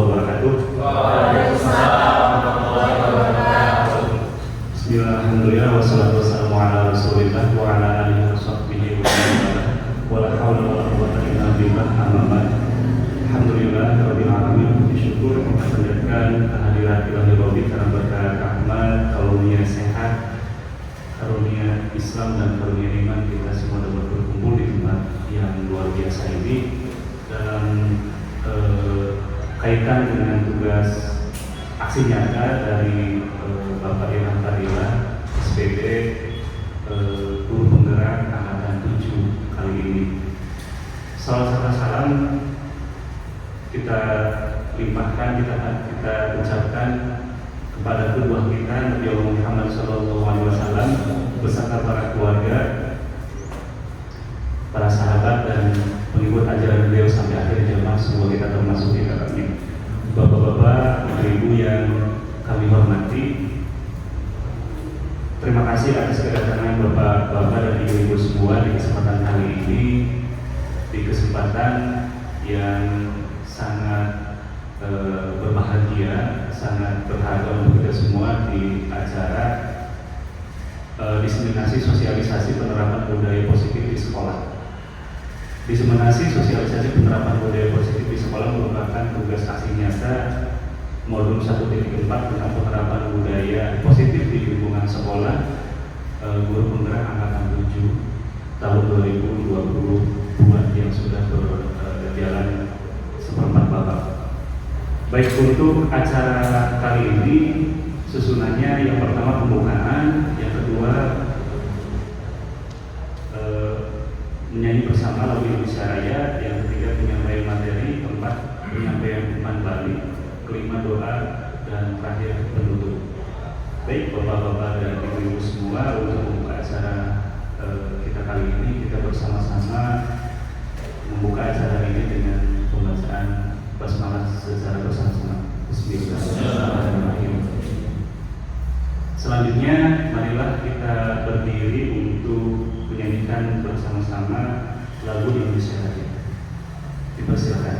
wabarakatuh. Waalaikumsalam warahmatullahi wabarakatuh. Bismillahirrahmanirrahim. Wassalatu wassalamu ala Rasulillah wa ala alihi washabbihi wa sallam. Wala haula wala quwwata illa billah. Amma ba'd. Alhamdulillah rabbil alamin. Syukur menjadikan kehadiran ilahi Rabbi karena berkat rahmat, karunia sehat, karunia Islam dan karunia iman, kita semua dapat berkumpul di tempat yang luar biasa ini dalam kaitan dengan tugas aksi nyata dari Bapak Ilham Fadilah SPD Guru Penggerak Angkatan 7 kali ini. Salam kita limpahkan, kita ucapkan kepada kedua kita Nabi Muhammad SAW beserta para keluarga, para sahabat dan pengikut ajaran beliau sampai akhir zaman. Semoga kita termasuk di dalamnya. Bapak-bapak, ibu yang kami hormati, terima kasih atas kedatangan bapak-bapak dan ibu-ibu semua di kesempatan kali ini, di kesempatan yang sangat berbahagia, sangat berharga untuk kita semua di acara diseminasi sosialisasi penerapan budaya positif di sekolah. Diseminasi sosialisasi penerapan budaya positif di sekolah merupakan tugas aksi nyata modul 1.4 tentang penerapan budaya positif di lingkungan sekolah Guru Penggerak Angkatan 7 tahun 2022 yang sudah berjalan seperempat babak. Baik, untuk acara kali ini susunannya yang pertama pembukaan, yang kedua menyanyi bersama lagu Indonesia Raya, yang ketiga penyampaian materi, keempat penyampaian umpan balik, kelima doa, dan terakhir penutup. Baik bapak-bapak dan ibu-ibu semua, untuk membuka acara kita kali ini, kita bersama-sama membuka acara ini dengan pembacaan basmalah secara bersama-sama. Bismillahirrahmanirrahim. Selanjutnya, marilah kita berdiri untuk menyanyikan bersama-sama lagu Indonesia Raya. Dipersilakan.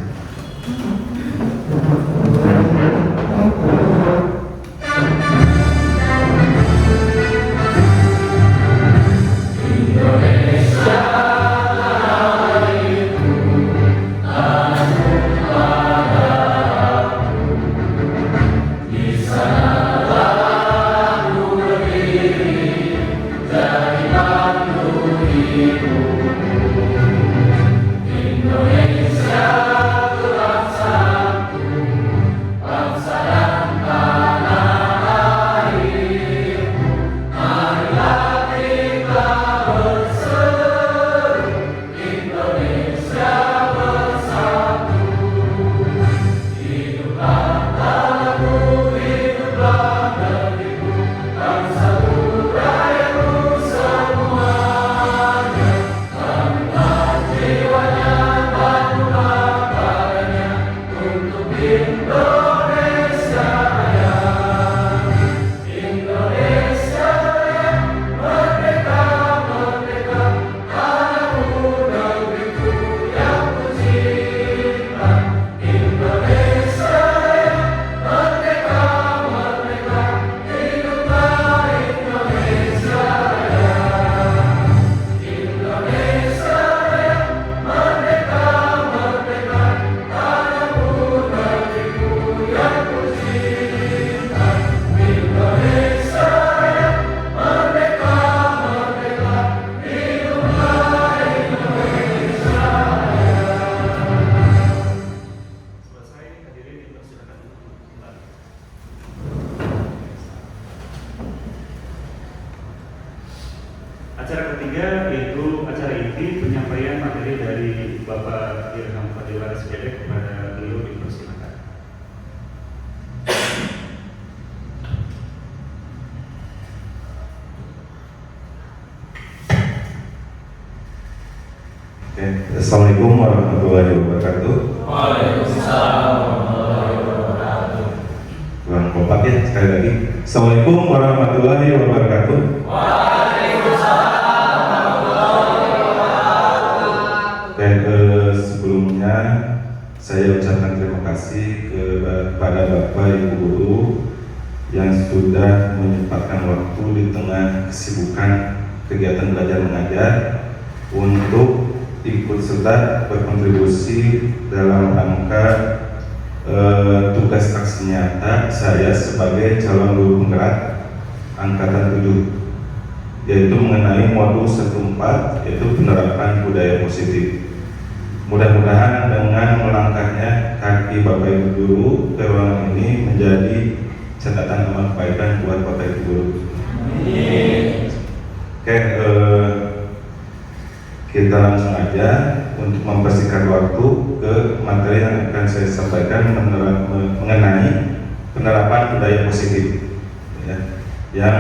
Acara ketiga yaitu acara inti penyampaian materi dari Bapak Ilham Fadilah SPD, kepada beliau dipersilakan. Assalamualaikum warahmatullahi wabarakatuh. Waalaikumsalam warahmatullahi wabarakatuh. Kurang kompak ya, sekali lagi. Assalamualaikum warahmatullahi wabarakatuh. Dan sebelumnya saya ucapkan terima kasih kepada Bapak Ibu Guru yang sudah menyempatkan waktu di tengah kesibukan kegiatan belajar mengajar untuk ikut serta berkontribusi dalam rangka tugas aksi nyata saya sebagai calon guru penggerak angkatan 7, yaitu mengenai modul 14, yaitu penerapan budaya positif. Mudah-mudahan dengan melangkahnya kaki Bapak Ibu Guru ke ruangan ini menjadi catatan amal kebaikan buat Bapak Ibu Guru. Oke, kita langsung aja untuk mempersingkat waktu ke materi yang akan saya sampaikan mengenai penerapan budaya positif, ya, yang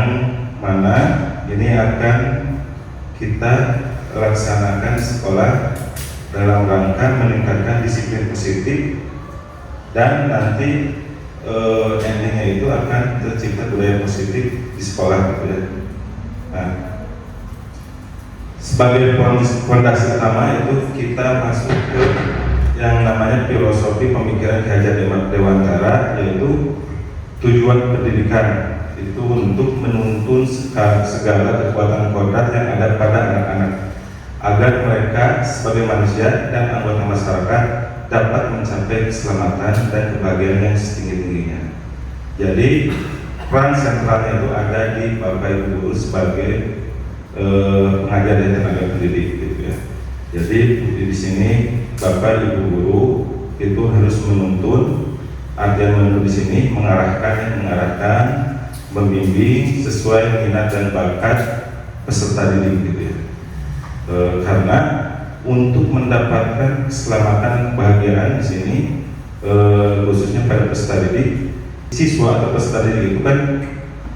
mana ini akan kita laksanakan sekolah dalam rangka meningkatkan disiplin positif dan nanti endingnya itu akan tercipta budaya positif di sekolah, gitu ya. Nah, sebagai fondasi utama itu kita masuk ke yang namanya filosofi pemikiran Ki Hajar Dewantara, yaitu tujuan pendidikan itu untuk menuntun segala kekuatan kodrat yang ada pada anak-anak agar mereka sebagai manusia dan anggota masyarakat dapat mencapai keselamatan dan kebahagiaan yang setinggi-tingginya. Jadi peran sentralnya itu ada di Bapak Ibu Guru sebagai pengajar dan tenaga pendidik, gitu ya. Jadi di sini Bapak Ibu Guru itu harus menuntun, artinya menuntun di sini mengarahkan, membimbing sesuai minat dan bakat peserta didik, gitu ya. Karena untuk mendapatkan keselamatan kebahagiaan di sini khususnya pada peserta didik, siswa atau peserta didik itu kan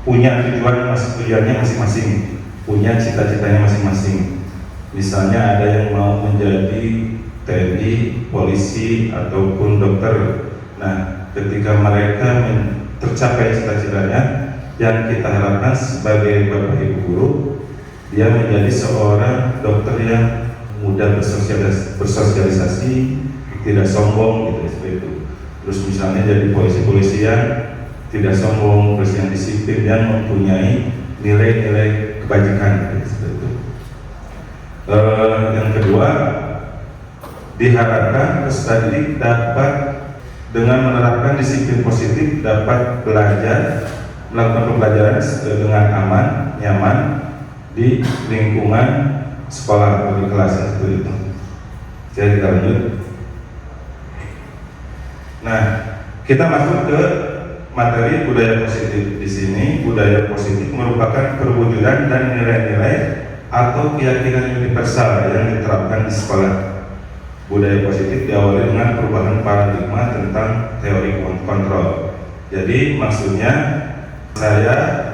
punya tujuannya masing-masing, punya cita-citanya masing-masing. Misalnya ada yang mau menjadi TNI, polisi, ataupun dokter. Nah, ketika mereka tercapai cita-citanya, yang kita harapkan sebagai Bapak Ibu Guru, dia menjadi seorang dokter yang mudah bersosialisasi, tidak sombong, gitu, seperti itu. Terus misalnya jadi polisi yang tidak sombong, terus yang disiplin, yang mempunyai nilai-nilai kebajikan, gitu, seperti itu. Yang kedua, diharapkan peserta didik dapat dengan menerapkan disiplin positif dapat belajar, melakukan pembelajaran dengan aman, nyaman di lingkungan sekolah atau di kelas, seperti itu. Jadi kita lanjut. Nah, kita masuk ke materi budaya positif. Di sini budaya positif merupakan perwujudan dan nilai-nilai atau keyakinan universal yang diterapkan di sekolah. Budaya positif diawali dengan perubahan paradigma tentang teori kontrol. Jadi maksudnya saya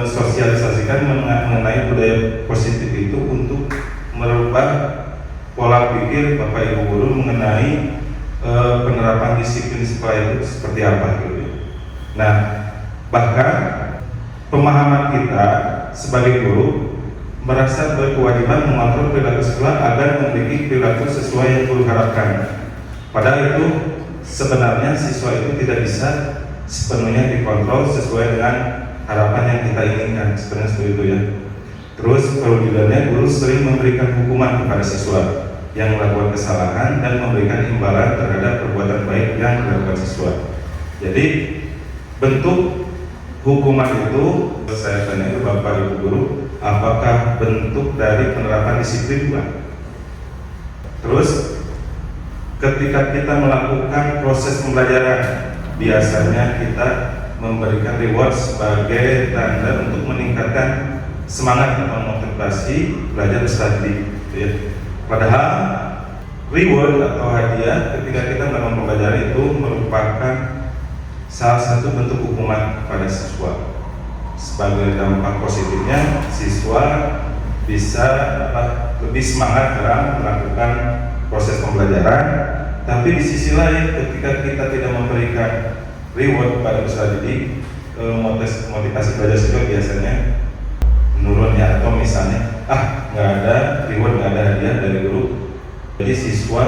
sosialisasikan mengenai budaya positif itu untuk merubah pola pikir Bapak Ibu Guru mengenai penerapan disiplin sekolah itu seperti apa, gitu. Nah, bahkan pemahaman kita sebagai guru merasa berkewajiban mengontrol perilaku sekolah agar memiliki perilaku sesuai yang guru harapkan. Padahal itu sebenarnya siswa itu tidak bisa sepenuhnya dikontrol sesuai dengan harapan yang kita inginkan, sebenarnya seperti itu, ya. Terus perwujudannya, guru sering memberikan hukuman kepada siswa yang melakukan kesalahan dan memberikan imbalan terhadap perbuatan baik yang dilakukan siswa. Jadi bentuk hukuman itu, saya tanya ke Bapak Ibu Guru, apakah bentuk dari penerapan disiplin, Pak? Terus ketika kita melakukan proses pembelajaran, biasanya kita memberikan reward sebagai tanda untuk meningkatkan semangat atau motivasi belajar studi, gitu ya. Padahal reward atau hadiah ketika kita melakukan pembelajaran itu merupakan salah satu bentuk hukuman kepada siswa. Sebagai dampak positifnya, siswa bisa lebih semangat dalam melakukan proses pembelajaran. Tapi di sisi lain, ketika kita tidak memberikan reward kepada peserta didik, motivasi belajar siswa biasanya menurun, ya. Atau misalnya nggak ada reward, nggak ada hadiah dari guru, jadi siswa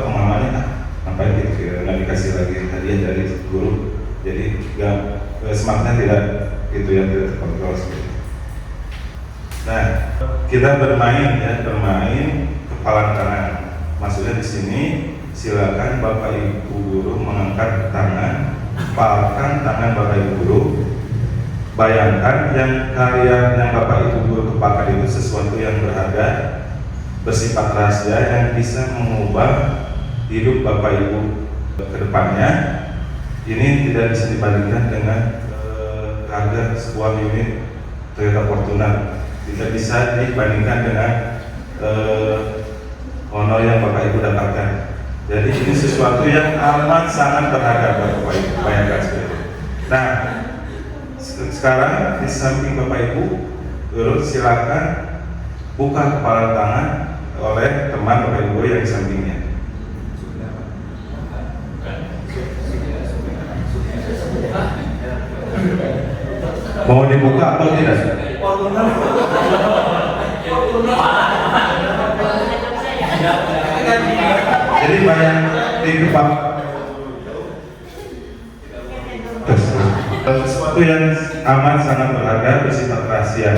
pemahamannya ngapain gitu, nggak dikasih lagi hadiah dari guru, jadi semangatnya tidak itu yang tidak terkontrol seperti itu. Nah, kita bermain kepala tangan. Maksudnya di sini silakan Bapak Ibu guru mengangkat tangan, palkan tangan Bapak Ibu guru. Bayangkan yang karya yang Bapak Ibu guru kepalkan itu sesuatu yang berharga, bersifat rahasia yang bisa mengubah hidup Bapak Ibu ke depannya. Ini tidak bisa dibandingkan dengan harga sebuah unit Toyota Fortuner, tidak bisa dibandingkan dengan honor yang Bapak Ibu dapatkan. Jadi ini sesuatu yang amat sangat berharga buat Bapak Ibu, bayangkan seperti itu. Nah, sekarang di samping Bapak Ibu guru silakan buka kepala tangan oleh teman Bapak Ibu yang di sampingnya. Mau dibuka atau tidak? Jadi banyak di kepala sesuatu yang amat sangat berharga, bersifat rahasia.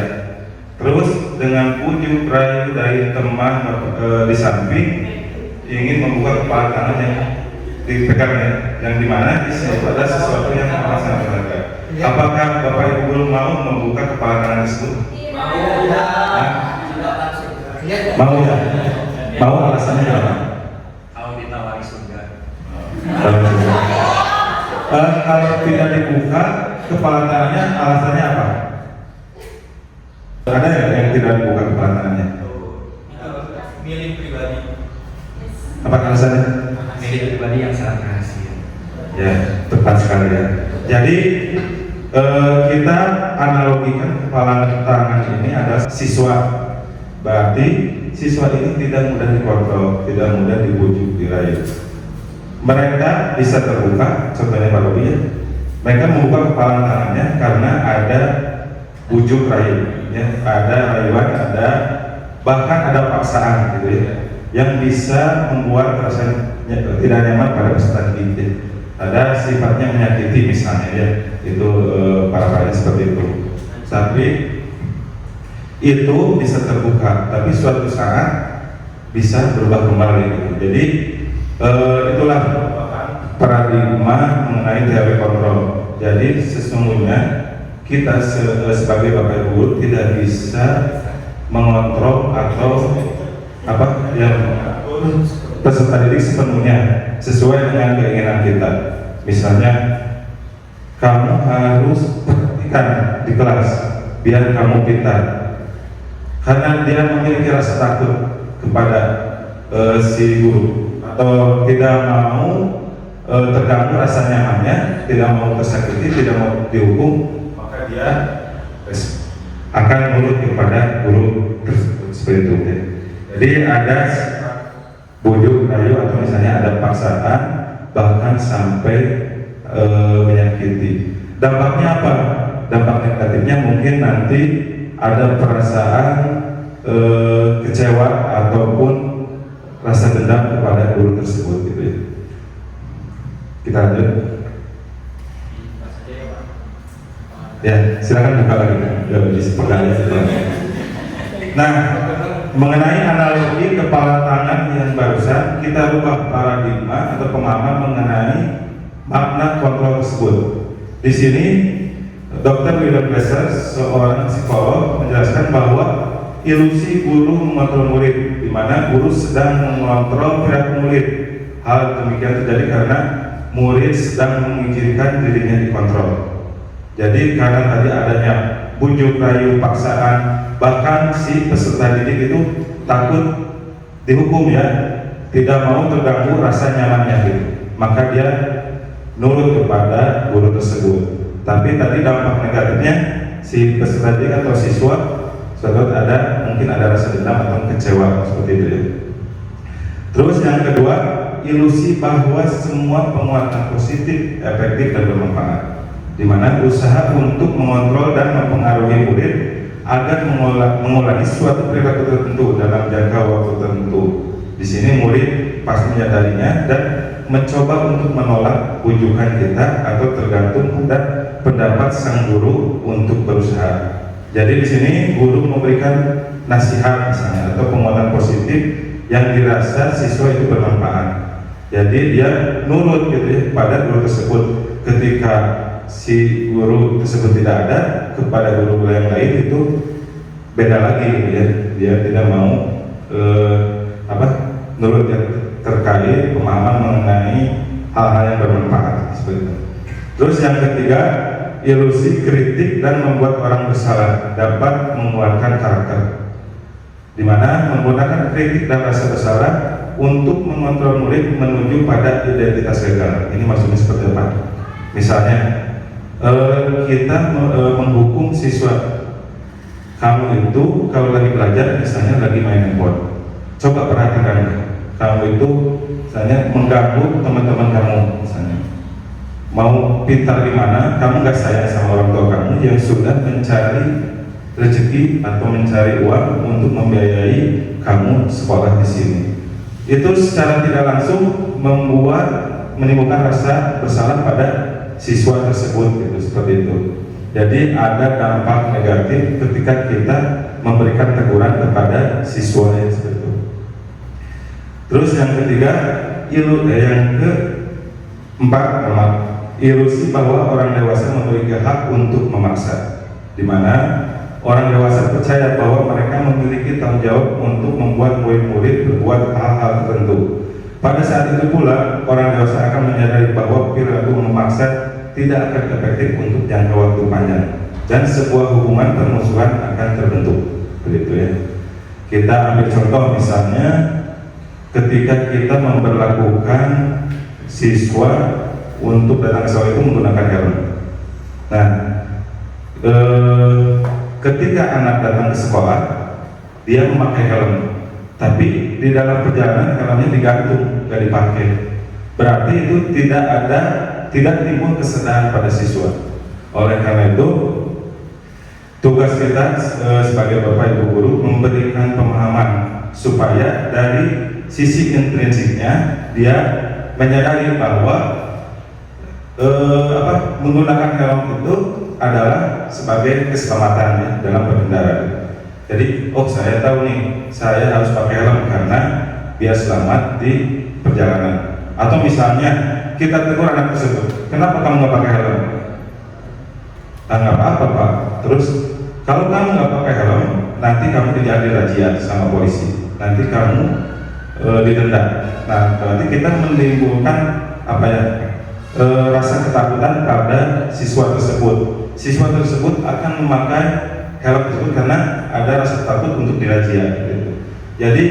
Terus dengan bujuk rayu dari teman di samping ingin membuka kepala tangan yang dipegangnya, yang dimana di sini ada sesuatu yang amat sangat berharga. Apakah Bapak Ibu guru mau membuka kepala tangan tersebut? Mau ya? Mau alasannya apa? Kalau ditawari surga. Kalau tidak dibuka kepala tangannya, alasannya apa? Ada yang tidak dibuka kepala tangannya? Milik pribadi. Apa alasannya? Milik pribadi yang sangat rahasia. Ya, tepat sekali ya. Jadi kita analogikan kepala tangan ini adalah siswa. Berarti siswa ini tidak mudah dikontrol, tidak mudah dibujuk, dirayu. Mereka bisa terbuka, contohnya Pak Robi ya. Mereka membuka kepala tangannya karena ada bujuk rayu, ya, ada rayuan, ada bahkan ada paksaan gitu ya, yang bisa membuat rasa tidak nyaman pada peserta didik. Ada sifatnya menyakiti misalnya ya, itu para kalian seperti itu. Tapi itu bisa terbuka, tapi suatu saat bisa berubah kembali gitu. Jadi itulah paradigma mengenai teori kontrol. Jadi sesungguhnya kita sebagai Bapak Ibu guru tidak bisa mengontrol atau apa yang peserta didik sepenuhnya sesuai dengan keinginan kita. Misalnya kamu harus perhatikan di kelas biar kamu pintar, karena dia memiliki rasa takut kepada si guru, atau tidak mau terganggu rasa nyamannya, tidak mau tersakiti, tidak mau dihukum, maka dia akan nurut kepada guru tersebut seperti itu. Jadi ada bujuk rayu atau misalnya ada paksaan, bahkan sampai menyakiti. Dampaknya apa? Dampak negatifnya mungkin nanti ada perasaan kecewa ataupun rasa dendam kepada guru tersebut gitu ya. Kita lanjut. Ya, silakan buka lagi di pertanyaan. Nah, mengenai analogi kepala tangan yang barusan, kita rubah paradigma atau pemahaman mengenai makna kontrol tersebut. Di sini Dr. William Glasser, seorang psikolog, menjelaskan bahwa ilusi guru mengontrol murid, di mana guru sedang mengontrol pihak murid. Hal demikian terjadi karena murid sedang mengizinkan dirinya dikontrol. Jadi karena tadi adanya bujuk rayu, paksaan, bahkan si peserta didik itu takut dihukum ya, tidak mau terganggu rasa nyamannya gitu, maka dia nurut kepada guru tersebut. Tapi tadi dampak negatifnya si peserta didik atau siswa suatu ada mungkin ada rasa dendam atau kecewa seperti itu ya. Terus yang kedua, ilusi bahwa semua penguatan positif, efektif dan bermanfaat, di mana usaha untuk mengontrol dan mempengaruhi murid agar mengulangi suatu perilaku tertentu dalam jangka waktu tertentu. Di sini murid pasti menyadarinya dan mencoba untuk menolak ujukan kita atau tergantung pada pendapat sang guru untuk berusaha. Jadi di sini guru memberikan nasihat misalnya atau penguatan positif yang dirasa siswa itu bermanfaat. Jadi dia nurut gitu ya pada guru tersebut. Ketika si guru tersebut tidak ada, kepada guru yang lain itu beda lagi gitu ya. Dia tidak mau nurut ya, terkait pemahaman mengenai hal-hal yang bermanfaat seperti itu. Terus yang ketiga, ilusi kritik dan membuat orang bersalah dapat menguatkan karakter, di mana menggunakan kritik dan rasa bersalah untuk mengontrol murid menuju pada identitas gagal. Ini maksudnya seperti apa? Misalnya kita menghukum siswa, kamu itu kalau lagi belajar misalnya lagi main handphone, coba perhatikan, kamu itu misalnya mengganggu teman-teman kamu, misalnya mau pintar di mana, kamu nggak sayang sama orang tua kamu yang sudah mencari rezeki atau mencari uang untuk membiayai kamu sekolah di sini. Itu secara tidak langsung menimbulkan rasa bersalah pada siswa tersebut, gitu, seperti itu. Jadi ada dampak negatif ketika kita memberikan teguran kepada siswa yang seperti itu. Terus yang ketiga, yang keempat, ilusi bahwa orang dewasa memiliki hak untuk memaksa, di mana orang dewasa percaya bahwa mereka memiliki tanggung jawab untuk membuat murid-murid berbuat hal-hal tertentu. Pada saat itu pula, orang dewasa akan menyadari bahwa perilaku memaksa tidak akan efektif untuk jangka waktu panjang dan sebuah hubungan permusuhan akan terbentuk. Begitu ya. Kita ambil contoh misalnya ketika kita memberlakukan siswa untuk datang ke sekolah itu menggunakan helm. Nah, ketika anak datang ke sekolah, dia memakai helm, tapi di dalam perjalanan helmnya digantung, nggak dipakai. Berarti itu tidak timbul kesadaran pada siswa. Oleh karena itu, tugas kita sebagai Bapak Ibu Guru memberikan pemahaman supaya dari sisi intrinsiknya dia menyadari bahwa menggunakan helm itu adalah sebagai keselamatan ya, dalam berkendara. Jadi, saya tahu nih, saya harus pakai helm karena biar selamat di perjalanan. Atau misalnya kita tegur anak tersebut, kenapa kamu nggak pakai helm? Nggak apa-apa Pak. Terus kalau kamu nggak pakai helm, nanti kamu tidak razia sama polisi. Nanti kamu didenda. Nah, berarti kita menimbulkan rasa ketakutan pada siswa tersebut. Siswa tersebut akan memakai helm tersebut karena ada rasa takut untuk dirazia. Gitu. Jadi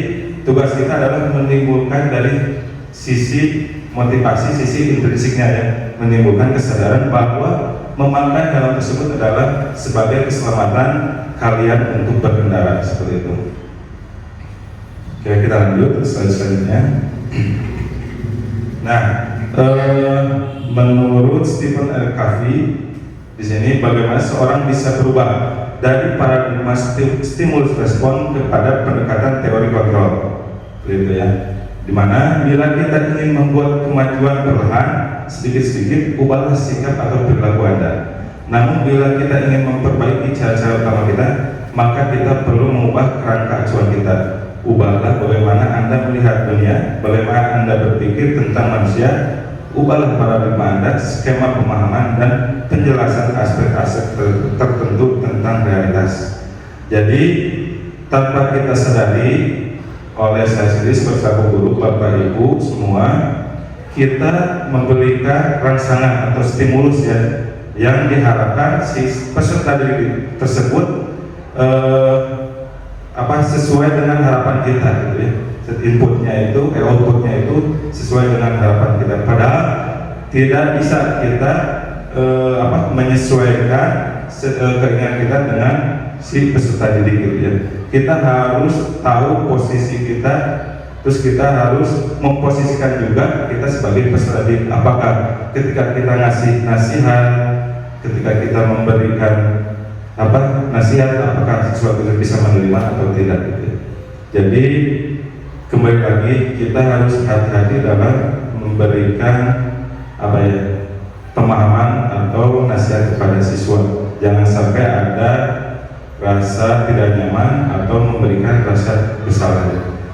tugas kita adalah menimbulkan dari sisi motivasi, sisi intrinsiknya ya, menimbulkan kesadaran bahwa memakai helm tersebut adalah sebagai keselamatan kalian untuk berkendara, seperti itu. Oke, kita lanjut selanjutnya. Nah, menurut Stephen R. Covey, di sini bagaimana seorang bisa berubah dari paradigma stimulus respon kepada pendekatan teori kontrol, gitu ya. Dimana bila kita ingin membuat kemajuan perlahan, sedikit-sedikit ubahlah sikap atau perilaku Anda. Namun bila kita ingin memperbaiki cara-cara utama kita, maka kita perlu mengubah kerangka acuan kita. Ubahlah bagaimana Anda melihat dunia, bagaimana Anda berpikir tentang manusia. Ubahlah paradigma Anda, skema pemahaman dan penjelasan aspek-aspek tertentu tentang realitas. Jadi tanpa kita sadari, oleh saya sendiri sebagai guru, Bapak Ibu semua, kita memberikan rangsangan atau stimulus ya, yang diharapkan si peserta didik tersebut sesuai dengan harapan kita, gitu ya. Inputnya itu, outputnya itu sesuai dengan harapan kita. Padahal tidak bisa kita menyesuaikan keinginan kita dengan si peserta didik, gitu ya. Kita harus tahu posisi kita, terus kita harus memposisikan juga kita sebagai peserta didik. Apakah ketika kita ngasih nasihat, ketika kita memberikan nasihat, apakah sesuatu yang bisa menerima atau tidak, gitu ya. Jadi kembali lagi kita harus hati-hati dalam memberikan pemahaman atau nasihat kepada siswa. Jangan sampai ada rasa tidak nyaman atau memberikan rasa bersalah.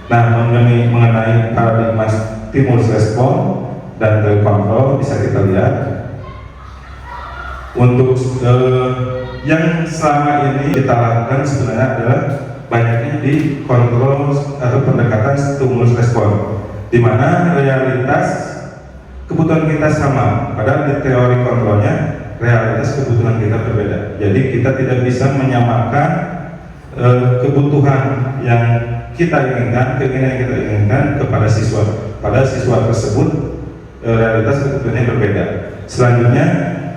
Nah, mengenai paradigma stimulus respon dan kontrol bisa kita lihat untuk yang selama ini kita lakukan sebenarnya adalah banyaknya di kontrol atau pendekatan stimulus respon, di mana realitas kebutuhan kita sama, padahal di teori kontrolnya realitas kebutuhan kita berbeda. Jadi kita tidak bisa menyamakan kebutuhan yang kita inginkan, keinginan yang kita inginkan kepada siswa. Pada siswa tersebut realitas kebutuhannya berbeda. Selanjutnya,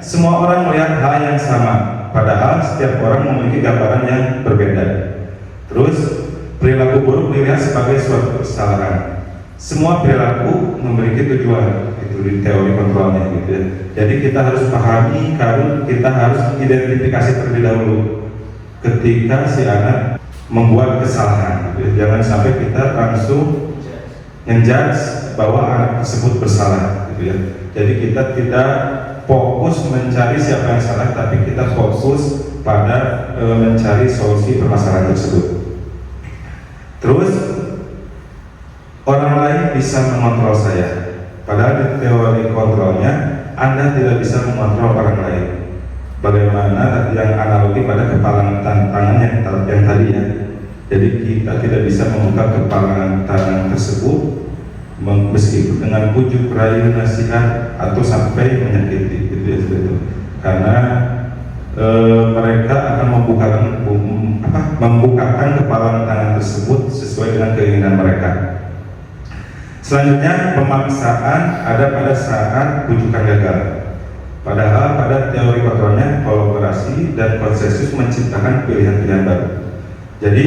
semua orang melihat hal yang sama, padahal setiap orang memiliki gambaran yang berbeda. Terus, perilaku buruk dilihat sebagai suatu kesalahan. Semua perilaku memiliki tujuan, itu di teori kontrolnya gitu ya. Jadi kita harus pahami kalau kita harus identifikasi terlebih dahulu ketika si anak membuat kesalahan gitu ya. Jangan sampai kita langsung menjudge bahwa anak tersebut bersalah gitu ya. Jadi kita tidak fokus mencari siapa yang salah, tapi kita fokus pada mencari solusi permasalahan tersebut. Terus orang lain bisa mengontrol saya, padahal di teori kontrolnya Anda tidak bisa mengontrol orang lain. Bagaimana yang analogi pada kepalan tangan yang tadi ya. Jadi kita tidak bisa membuka kepalan tangan tersebut meskipun dengan bujuk rayu nasihat atau sampai menyakiti gitu ya, karena mereka akan membukakan kepalan tangan tersebut sesuai dengan keinginan mereka. Selanjutnya, pemaksaan ada pada saat bujukan gagal. Padahal pada teori kontrolnya kolaborasi dan konsensus menciptakan pilihan-pilihan baru. Jadi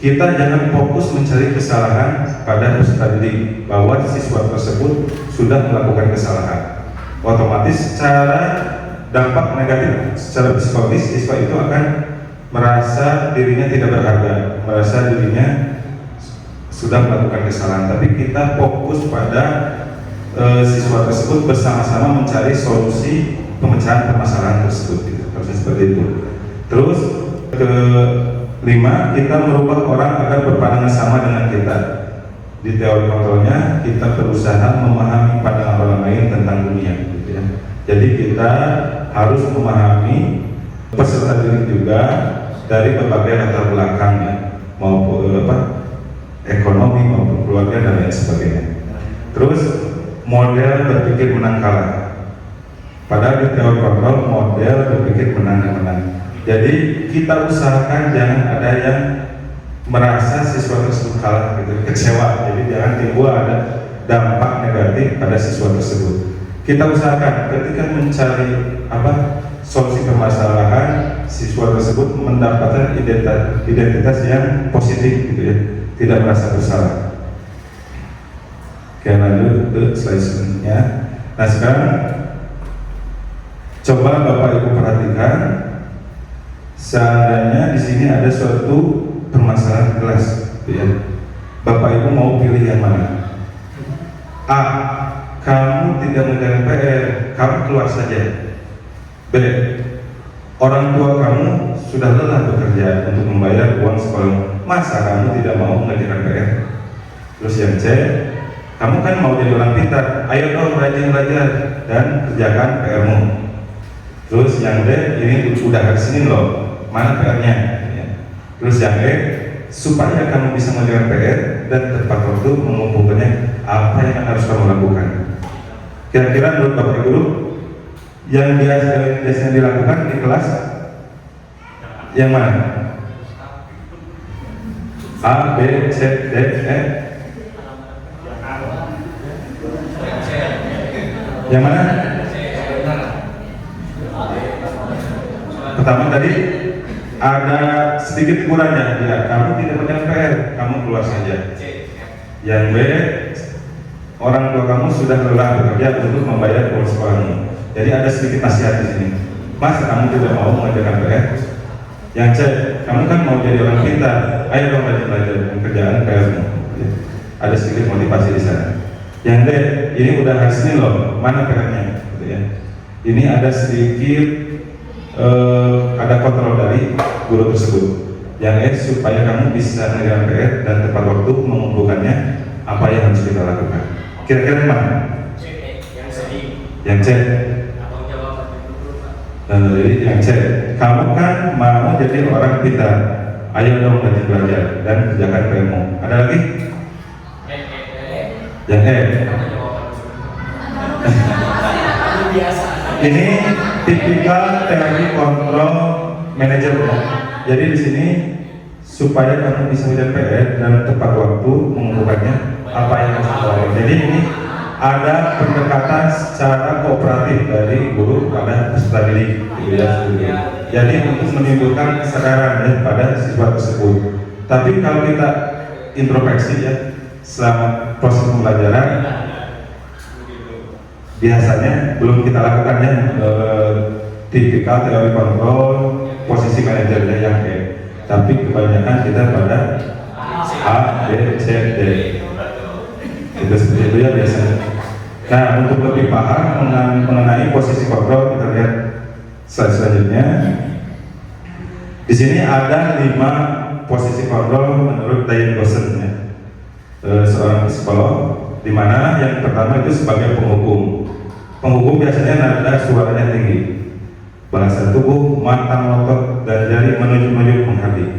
kita jangan fokus mencari kesalahan pada peserta didik bahwa siswa tersebut sudah melakukan kesalahan. Otomatis secara dampak negatif secara psikologis siswa itu akan merasa dirinya tidak berharga, merasa dirinya sudah melakukan kesalahan. Tapi kita fokus pada siswa tersebut bersama-sama mencari solusi pemecahan permasalahan tersebut gitu. Harusnya seperti itu. Terus kelima, kita merubah orang agar berpandangan sama dengan kita. Di teori kontrolnya kita berusaha memahami pandangan orang lain tentang dunia gitu ya. Jadi kita harus memahami peserta didik juga dari berbagai latar belakangnya, maupun ekonomi maupun keluarga dan lain sebagainya. Terus model berpikir menang kalah. Padahal di teori kontrol model berpikir menang dan menang. Jadi kita usahakan jangan ada yang merasa siswa tersebut kalah gitu, kecewa. Jadi jangan timbul ada dampak negatif pada siswa tersebut. Kita usahakan ketika mencari solusi permasalahan, siswa tersebut mendapatkan identitas yang positif gitu ya, tidak merasa bersalah. Oke, lanjut ke slide selanjutnya. Nah sekarang coba Bapak Ibu perhatikan, seandainya di sini ada suatu permasalahan kelas, gitu ya. Bapak Ibu mau pilih yang mana? A, kamu tidak mengerjakan PR, kamu keluar saja. B, orang tua kamu sudah lelah bekerja untuk membayar uang sekolah, masa kamu tidak mau mengerjakan PR? Terus yang C, kamu kan mau jadi orang pintar, ayo dong rajin belajar dan kerjakan PR-mu. Terus yang D, ini udah hari Senin loh, mana PR-nya? Terus yang E, supaya kamu bisa mengerjakan PR dan tepat waktu mengumpulkannya, apa yang harus kamu lakukan? Kira-kira menurut Bapak Ibu Guru, yang biasanya dilakukan di kelas yang mana? A, B, C, D, E? Yang mana? Pertama tadi ada sedikit kurangnya, ya kamu tidak mengerjakan PR, kamu keluar saja. Yang B, orang tua kamu sudah lelah bekerja untuk membayar uang sekolahmu. Jadi ada sedikit nasihat di sini. Mas, kamu tidak mau mengerjakan PR? Yang C, kamu kan mau jadi orang pintar, ayo dong belajar kerjaan PR-mu. ada sedikit motivasi di sana. Yang D, ini udah hasilnya loh, mana PR-nya, gitu ya. Ini ada sedikit ada kontrol dari guru tersebut. Yang S, supaya kamu bisa mengerjakan PR dan tepat waktu mengumpulkannya, apa yang harus kita lakukan. Kira-kira mana? Yang C. Jadi yang C, kamu kan mau jadi orang pintar, ayo dong belajar dan kerjakan PR-mu. Ada lagi? Yang E. Ini tipikal teori kontrol manajer ya. Jadi di sini supaya kamu bisa mengerjakan PR dan tepat waktu mengumpulkannya, apa yang harus kita lakukan. Jadi ini ada pendekatan secara kooperatif dari guru pada peserta didik, gitu ya. Jadi untuk menimbulkan kesadaran ya pada siswa tersebut. Tapi kalau kita introspeksi ya selama proses pembelajaran, biasanya belum kita lakukan ya tipikal teori kontrol posisi manajernya yang E. Tapi kebanyakan kita pada A, B, C, D. Itu seperti itu ya biasanya. Nah, untuk lebih paham mengenai posisi kontrol, kita lihat slide selanjutnya. Di sini ada 5 posisi kontrol menurut Diane Goshen ya. Seorang psikolog, di mana yang pertama itu sebagai penghukum. Penghukum biasanya nada suaranya tinggi, bahasa tubuh, mata melotot, dan jari menunjuk-nunjuk menghadap.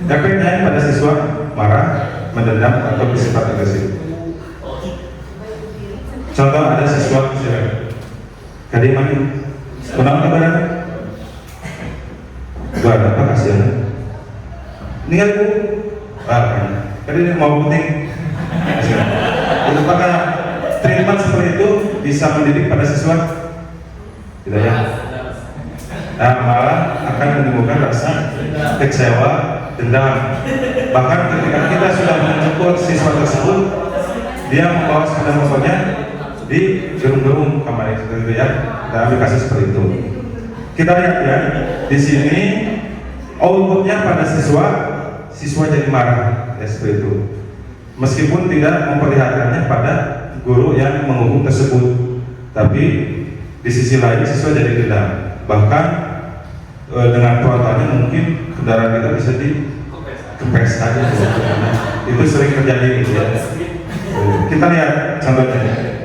Efeknya pada siswa marah, mendendam, atau bersifat agresif. Contoh ada siswa kadi mandi, kenapa kebaran? Buat apa kasihan? Ingat bu, kadi ini mau penting. Itu apakah treatment seperti itu bisa mendidik pada siswa? Tidak ya? Nah, malah akan menimbulkan rasa kecewa, dendam. Bahkan ketika kita sudah menjemput siswa tersebut, dia membawa sepeda motornya di gerung-gerung kamar itu ya. Kita ambil kasus seperti itu. Kita lihat ya, di sini outputnya pada siswa jadi marah ya seperti itu. Meskipun tidak memperlihatkannya pada guru yang menghukum tersebut, tapi di sisi lain siswa jadi dendam. Bahkan dengan frontalnya mungkin kendaraan kita bisa dikempes saja. Itu sering terjadi gitu ya. Kita lihat contohnya.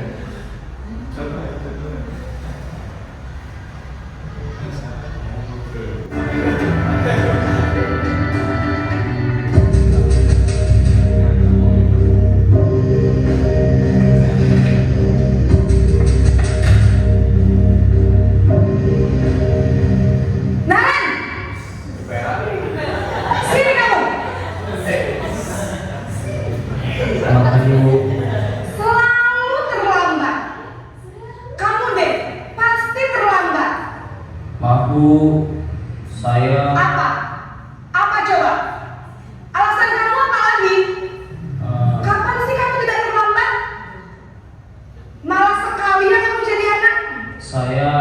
Saya Apa coba? Alasan kamu apa lagi? Kapan sih kamu tidak terlambat? Malas sekali ya kamu jadi anak. saya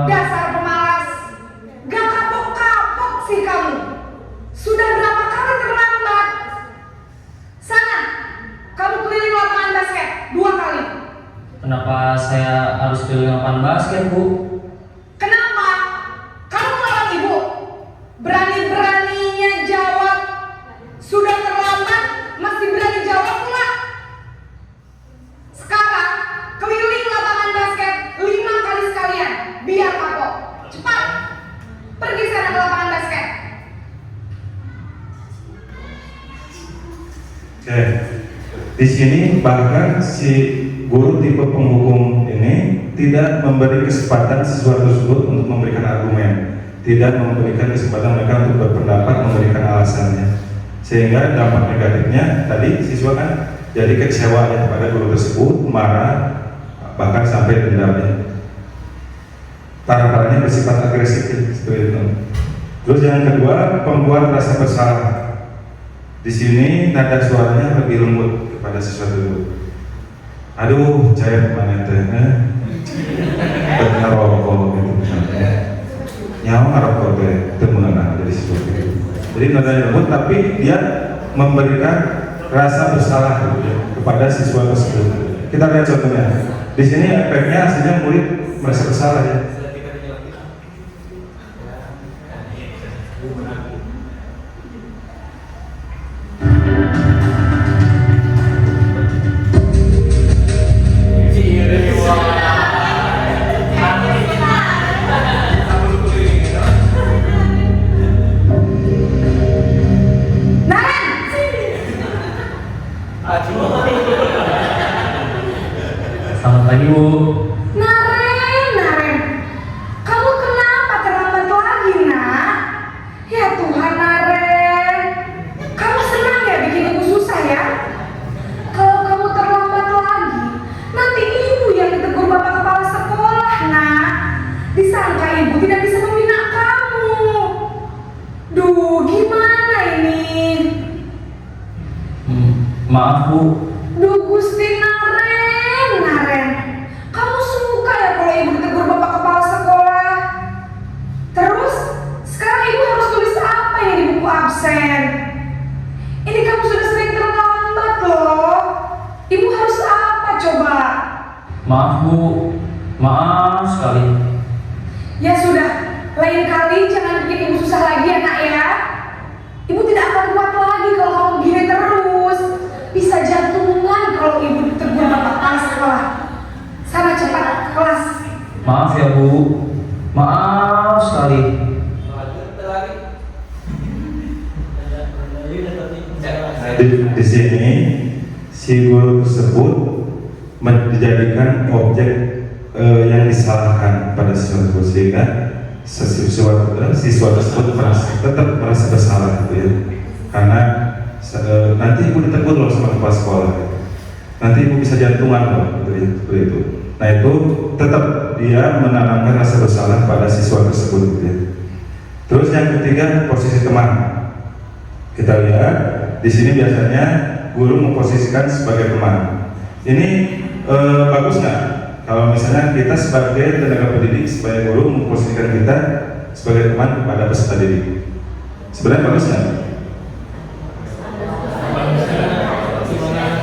Dasar pemalas. Gak kapok-kapok sih kamu. Sudah berapa kali terlambat? Sana, kamu keliling lapangan basket 2 kali. kenapa saya harus keliling lapangan basket, Bu? Kenapa? Kamu melawan ibu? Berani-beraninya jawab. Sudah terlambat, masih berani jawab pula. Sekarang, keliling lapangan basket 5 kali sekalian. Biar kapok. Cepat. Pergi sana ke lapangan basket. Oke. Di sini bahkan si guru tipe penghukum ini tidak memberi kesempatan siswa tersebut untuk memberikan argumen, tidak memberikan kesempatan mereka untuk berpendapat, memberikan alasannya, sehingga dampak negatifnya tadi siswa kan jadi kecewa ya kepada guru tersebut, marah, bahkan sampai dendamnya. Parah-parahnya bersifat agresif seperti itu. Terus yang kedua, pembuat rasa bersalah. Di sini nada suaranya lebih lembut kepada siswa tersebut. Aduh, saya kemana teh? Benar rokok gitu misalnya. Nyawa rokok teh itu mengenal dari siswa itu. Jadi nada lembut, tapi dia memberikan rasa bersalah gitu ya, kepada siswa tersebut. Kita lihat contohnya. Di sini efeknya hasilnya murid merasa bersalah ya. Selamat pagi Bu. Naren, kamu kenapa terlambat lagi nak? Ya Tuhan Naren, kamu senang ya bikin ibu susah ya? Kalau kamu terlambat lagi, nanti ibu yang ditegur bapak kepala sekolah nak. Disangka ibu tidak bisa membina kamu. Duh, gimana ini? Maaf Bu. Duh Gusti Naren, kamu suka ya kalau ibu ditegur bapak kepala sekolah? Terus, sekarang ibu harus tulis apa yang di buku absen? Ini kamu sudah sering terlambat loh. Ibu harus apa coba? Maaf Bu. Maaf sekali. Ya sudah, lain kali jangan bikin ibu susah lagi ya nak ya. Ibu tidak akan kuat lagi kalau kamu begini terus. Bisa jantungan kalau ibu ditegur bapak kepala sekolah. Sana cepat ke kelas. Maaf ya Bu. Maaf sekali. Di sini si guru tersebut dijadikan objek yang disalahkan pada siswa tersebut, sehingga siswa tersebut tetap merasa bersalah gitu ya, karena nanti ibu ditegur loh sama kepala sekolah, nanti ibu bisa jantungan loh gitu ya, seperti itu. Nah itu tetap dia menanamkan rasa bersalah pada siswa tersebut gitu ya. Terus yang ketiga, posisi teman. Kita lihat di sini biasanya guru memposisikan sebagai teman. Ini bagus nggak? Kalau misalnya kita sebagai tenaga pendidik, sebagai guru memposisikan kita sebagai teman kepada peserta didik, sebenarnya bagus nggak?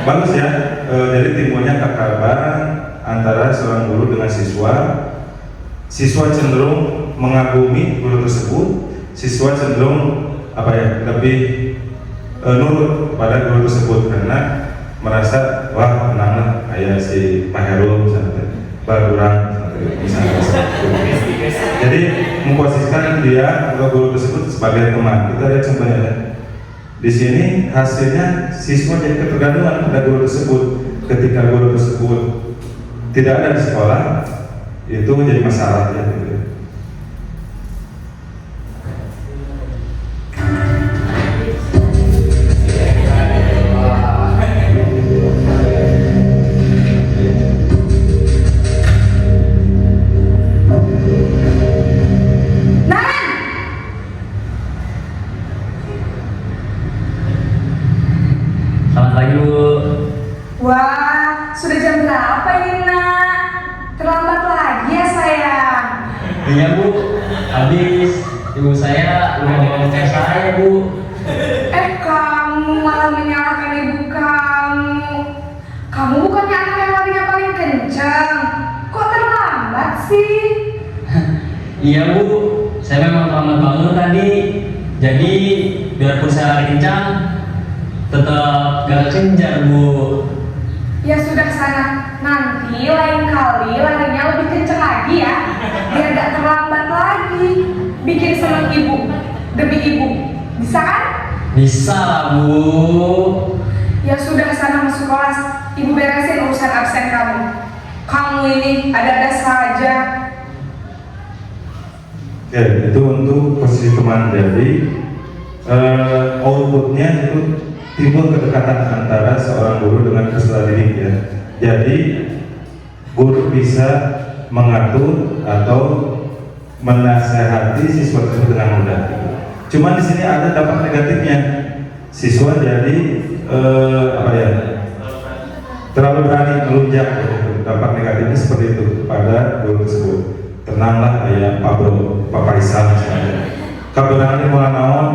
Bagus ya. Jadi timbulnya keakraban antara seorang guru dengan siswa. Siswa cenderung mengagumi guru tersebut. Siswa cenderung lebih nurut pada guru tersebut karena merasa wah tenanglah kayak si Pak Heru misalnya, Badurang misalnya. Jadi memposisikan dia atau guru tersebut sebagai teman. Kita lihat contohnya ya. Di sini hasilnya siswa jadi ketergantungan pada guru tersebut. Ketika guru tersebut tidak ada di sekolah, itu jadi masalah ya. Selamat pagi Bu. Wah, sudah jam berapa ini nak? Terlambat lagi ya sayang. Iya Bu. Habis ibu saya udah ngomong ke saya Bu. Kamu malah menyalahkan ibu kamu. Kamu bukannya anak yang larinya paling kencang. Kok terlambat sih? Iya Bu. Saya memang terlambat bangun tadi. Jadi biarpun saya lari kencang, tetap gak kejar Bu. Ya sudah sana. Nanti lain kali larinya lebih kencang lagi ya. Biar gak terlambat lagi. Bikin senang ibu demi ibu. Bisa kan? Bisa lah Bu. Ya sudah sana masuk kelas. Ibu beresin urusan absen kamu. Kamu ini ada-ada saja. Ya, itu untuk posisi teman. Jadi outputnya itu timbul kedekatan antara seorang guru dengan peserta didik ya. Jadi guru bisa mengatur atau menasehati siswa tersebut dengan mudah. Cuma di sini ada dampak negatifnya. Siswa jadi terlalu berani melunjak. Dampak negatifnya seperti itu pada guru tersebut. Tenanglah kayak Pak Bro, Pak Faisal misalnya. Keberanian mulai naon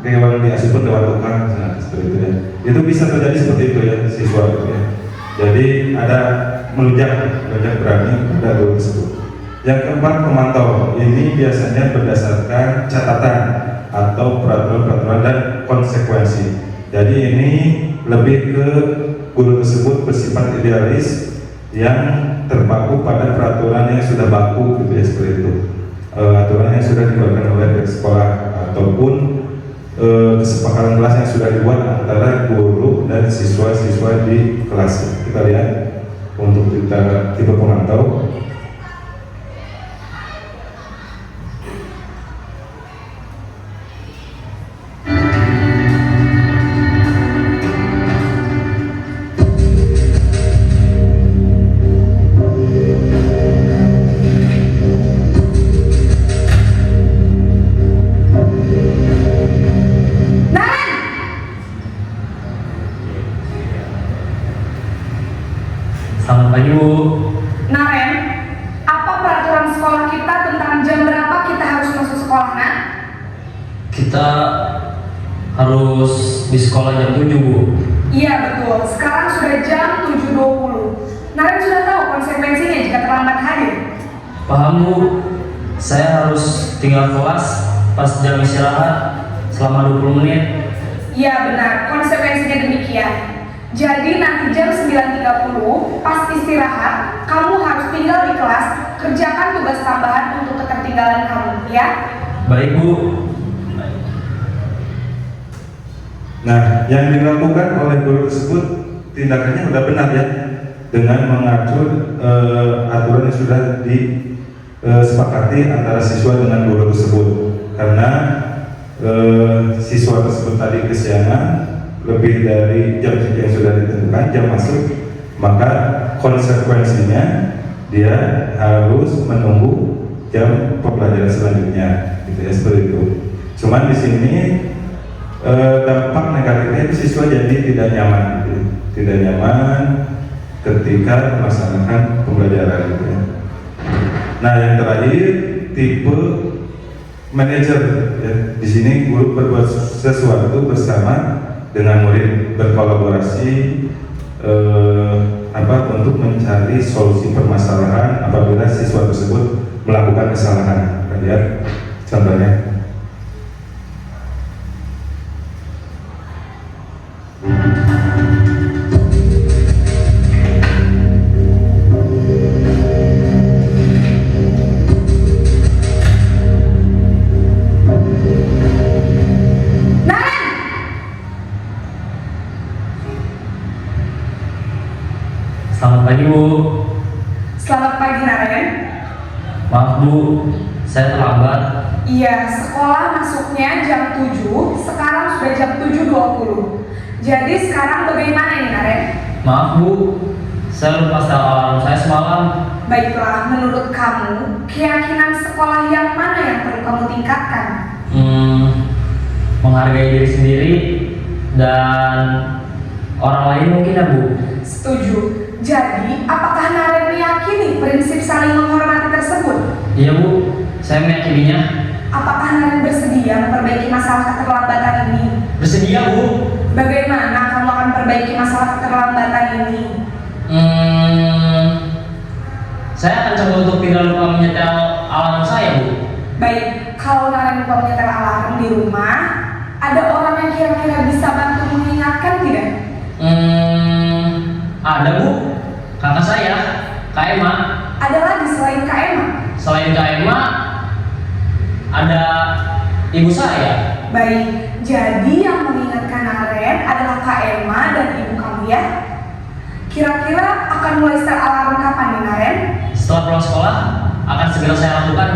kayak di asuh pun lewat tukang, nah, seperti itu ya. Itu bisa terjadi seperti itu ya siswa gitu ya. Jadi ada melunjak berani pada guru tersebut. Yang keempat, pemantau. Ini biasanya berdasarkan catatan atau peraturan-peraturan dan konsekuensi. Jadi ini lebih ke guru tersebut bersifat idealis yang terpaku pada peraturan yang sudah baku gitu ya, seperti itu. Aturan yang sudah dikeluarkan oleh pihak sekolah ataupun kesepakatan kelas yang sudah dibuat antara guru dan siswa-siswa di kelas. Kita lihat untuk kita tipe pemantau. Selamat pagi Bu. Naren, apa peraturan sekolah kita tentang jam berapa kita harus masuk sekolah, Nak? Kita harus di sekolah jam 7 Bu. Iya betul, sekarang sudah jam 7.20. Naren sudah tahu konsekuensinya jika terlambat hadir. Paham Bu, saya harus tinggal kelas pas jam istirahat selama 20 menit. Iya benar, konsekuensinya demikian. Jadi nanti jam 9.30 pas istirahat, kamu harus tinggal di kelas, kerjakan tugas tambahan untuk ketertinggalan kamu, ya? Baik Bu. Nah, yang dilakukan oleh guru tersebut tindakannya sudah benar ya, dengan mengatur aturan yang sudah disepakati antara siswa dengan guru tersebut. Karena siswa tersebut tadi kesiangan lebih dari jam yang sudah ditentukan, jam masuk, maka konsekuensinya dia harus menunggu jam pembelajaran selanjutnya, gitu ya, seperti itu. Cuman di sini dampak negatifnya itu siswa jadi tidak nyaman, gitu. Tidak nyaman ketika melaksanakan pembelajaran, gitu ya. Nah, yang terakhir tipe manajer, ya. Di sini guru berbuat sesuatu bersama dengan murid, berkolaborasi untuk mencari solusi permasalahan apabila siswa tersebut melakukan kesalahan. Kita lihat contohnya. Selamat pagi Bu. Selamat pagi, Naren. Maaf Bu, saya terlambat. Iya, sekolah masuknya jam 7, sekarang sudah jam 7.20. Jadi sekarang bagaimana ini, Naren? Maaf Bu, saya lupa setel alarm saya semalam. Baiklah, menurut kamu, keyakinan sekolah yang mana yang perlu kamu tingkatkan? Menghargai diri sendiri dan orang lain mungkin ya Bu. Setuju. Jadi, apakah Naren meyakini prinsip saling menghormati tersebut? Iya Bu, saya meyakininya. Apakah Naren bersedia memperbaiki masalah keterlambatan ini? Bersedia Bu. Bagaimana kamu akan perbaiki masalah keterlambatan ini? Saya akan coba untuk tidak lupa menyetel alarm saya Bu. Baik, kalau Naren lupa menyetel alarm di rumah, ada orang yang kira-kira bisa bantu mengingatkan tidak? Ada Bu, kakak saya, Kak Emma. Ada lagi selain Kak Emma? Selain Kak Emma, ada ibu saya. Baik, jadi yang mengingatkan Naren adalah Kak Emma dan ibu kamu ya? Kira-kira akan mulai setel alarm kapan nih, Naren? Setelah pulang sekolah, akan segera saya lakukan.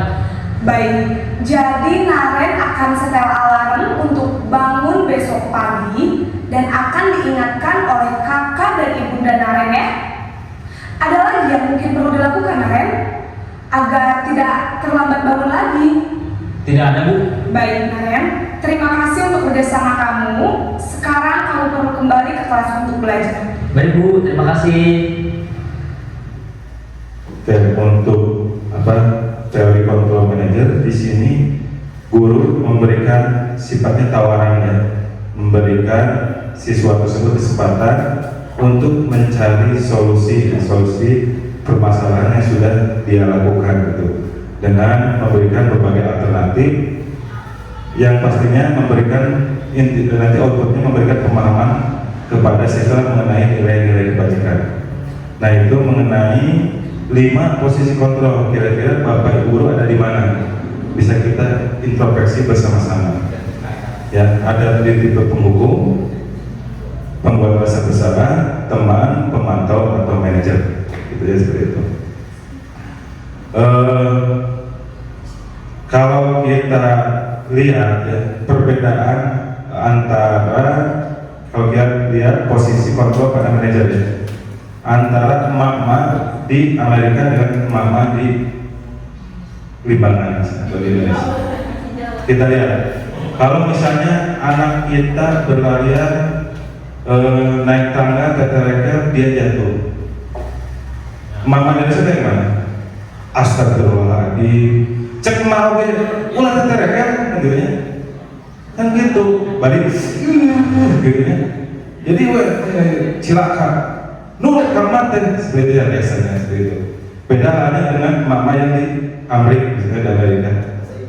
Baik, jadi Naren akan setel alarm untuk bangun besok pagi dan akan diingatkan oleh kakak dan ibunda Naren ya. Ada lagi yang mungkin perlu dilakukan, Naren, agar tidak terlambat bangun lagi? Tidak ada Bu. Baik, Naren, terima kasih untuk kerjasama kamu. Sekarang kamu perlu kembali ke kelas untuk belajar. Baik Bu, terima kasih. Oke, untuk teori control manager di sini guru memberikan sifatnya tawaran ya, memberikan siswa tersebut kesempatan untuk mencari solusi permasalahan yang sudah dia lakukan gitu, dengan memberikan berbagai alternatif yang pastinya memberikan nanti outputnya memberikan pemahaman kepada siswa mengenai nilai-nilai kebajikan. Nah, itu mengenai 5 posisi kontrol, kira-kira Bapak Ibu guru ada di mana? Bisa kita introspeksi bersama-sama. Ya, ada di tipe penghukum, pembuat rasa bersalah, teman, pemantau atau manajer, gitu ya, seperti itu. Kalau kita lihat ya, perbedaan antara kalau kita lihat posisi kontrol pada manajer ya, antara emak-emak di Amerika dengan emak-emak di Libanon atau di Indonesia. Kita lihat, kalau misalnya anak kita berlarian naik tangga ke tereker, dia jatuh. Emak-emak Indonesia kayak mana? Astagfirullahaladzim, cek mau ulah ke tereker, gitu ya. Kan gitu, balik gitu ya. Jadi cilaka nurut karmate seperti itu ya, biasanya seperti itu. Beda halnya dengan mama yang di Amerika, misalnya di Amerika.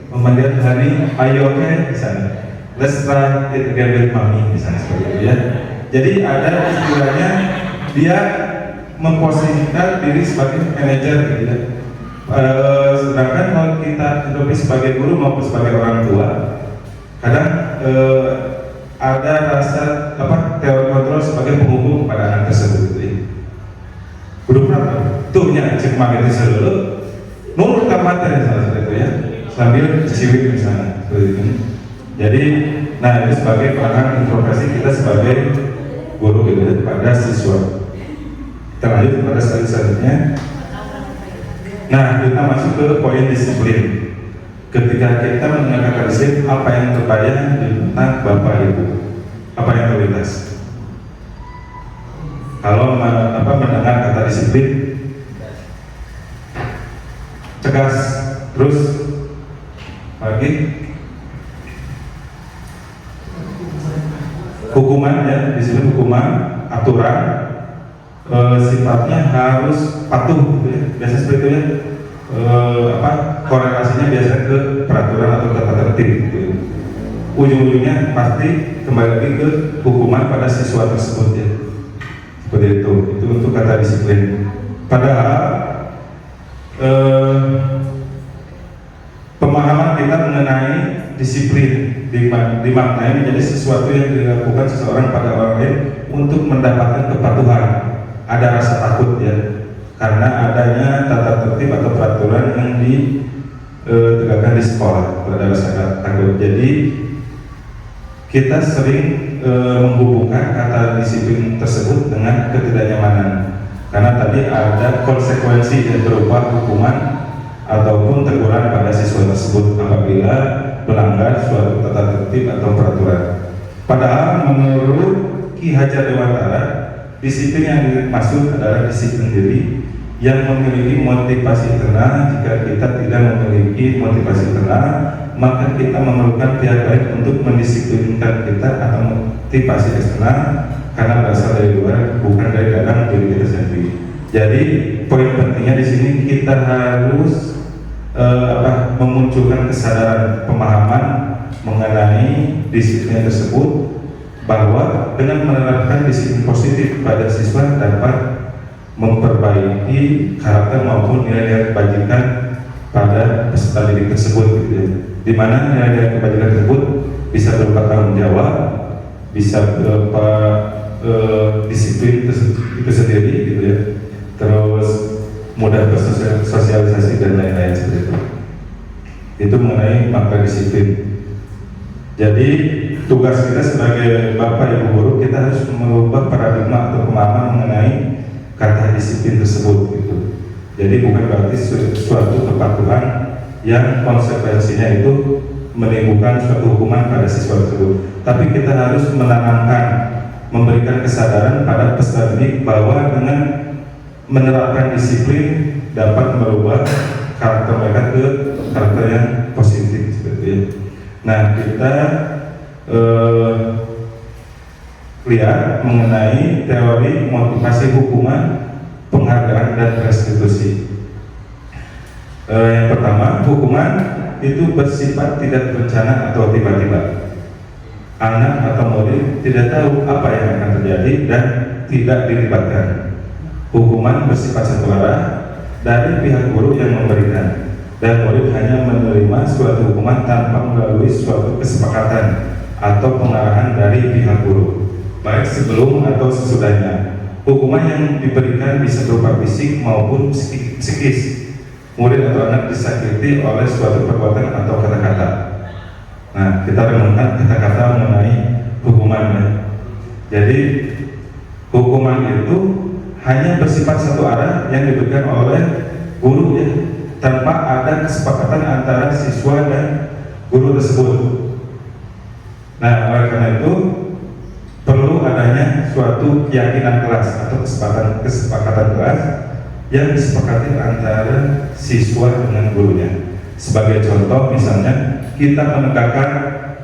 Kemudian hari ayo ke di sana, let's try it again with mommy, misalnya seperti itu ya. Jadi ada istilahnya dia memposisikan diri sebagai manajer gitu ya. Sedangkan kalau kita hidup sebagai guru maupun sebagai orang tua, kadang ada rasa teori kontrol sebagai penghukum pada anak tersebut gitu ya. Kudu berapa? Tuh nya cek magnetis dulu, nurut ke materi salah satu itu ya, sambil ciwik misalnya seperti itu. Jadi, nah ini sebagai peranan introspeksi kita sebagai guru gitu ya, pada siswa. Kita lanjut pada selanjutnya. Nah, kita masuk ke poin disiplin. Ketika kita mendengar kata disiplin, apa yang terbayang di benak Bapak Ibu? Apa yang terlintas? Kalau mendengar kata disiplin, tegas, terus lagi hukuman ya, disiplin hukuman, aturan, sifatnya harus patuh gitu ya. Biasa seperti itu ya. Korelasinya biasanya ke peraturan atau tata tertib gitu. Ujung-ujungnya pasti kembali lagi ke hukuman pada siswa tersebut ya. Seperti itu untuk kata disiplin. Padahal pemahaman kita mengenai disiplin dimaknai menjadi sesuatu yang dilakukan seseorang pada orang lain untuk mendapatkan kepatuhan. Ada rasa takut ya, karena adanya tata tertib atau peraturan yang ditegakkan di sekolah. Ada rasa takut. Jadi kita sering menghubungkan kata disiplin tersebut dengan ketidaknyamanan, karena tadi ada konsekuensi yang berupa hukuman ataupun teguran pada siswa tersebut apabila melanggar suatu tata tertib atau peraturan. Padahal menurut Ki Hajar Dewantara, disiplin yang dimaksud adalah disiplin diri yang memiliki motivasi internal. Jika kita tidak memiliki motivasi internal, maka kita memerlukan pihak lain untuk mendisiplinkan kita atau motivasi eksternal karena berasal dari luar, bukan dari dalam diri kita sendiri. Jadi poin pentingnya di sini kita harus memunculkan kesadaran pemahaman mengenai disiplin tersebut, bahwa dengan menerapkan disiplin positif pada siswa dapat memperbaiki karakter maupun nilai-nilai kebajikan pada peserta didik tersebut gitu ya. Di mana nilai-nilai kebajikan tersebut bisa berupa tanggung jawab, bisa berupa disiplin itu sendiri gitu ya, terus mudah bersosialisasi dan lain-lain seperti itu. Itu mengenai makna disiplin. Jadi tugas kita sebagai Bapak Ibu guru, kita harus mengubah paradigma atau pemahaman mengenai kata disiplin tersebut gitu. Jadi bukan berarti suatu kepatuhan yang konsekuensinya itu menimbulkan suatu hukuman pada siswa tersebut, tapi kita harus menanamkan, memberikan kesadaran pada peserta didik bahwa dengan menerapkan disiplin dapat merubah karakter mereka ke karakter yang positif seperti itu. kita lihat mengenai teori motivasi hukuman, penghargaan, dan restitusi. Yang pertama, hukuman itu bersifat tidak berencana atau tiba-tiba. Anak atau murid tidak tahu apa yang akan terjadi dan tidak dilibatkan. Hukuman bersifat satu arah dari pihak guru yang memberikan, dan murid hanya menerima suatu hukuman tanpa melalui suatu kesepakatan atau pengarahan dari pihak guru, baik sebelum atau sesudahnya. Hukuman yang diberikan bisa berupa fisik maupun psikis. Murid atau anak disakiti oleh suatu perbuatan atau kata-kata. Nah, kita renungkan kata-kata mengenai hukuman. Jadi hukuman itu hanya bersifat satu arah yang diberikan oleh guru, ya, tanpa ada kesepakatan antara siswa dan guru tersebut. Nah, oleh karena itu perlu adanya suatu keyakinan kelas atau kesepakatan kelas yang disepakati antara siswa dengan gurunya. Sebagai contoh, misalnya kita menegakkan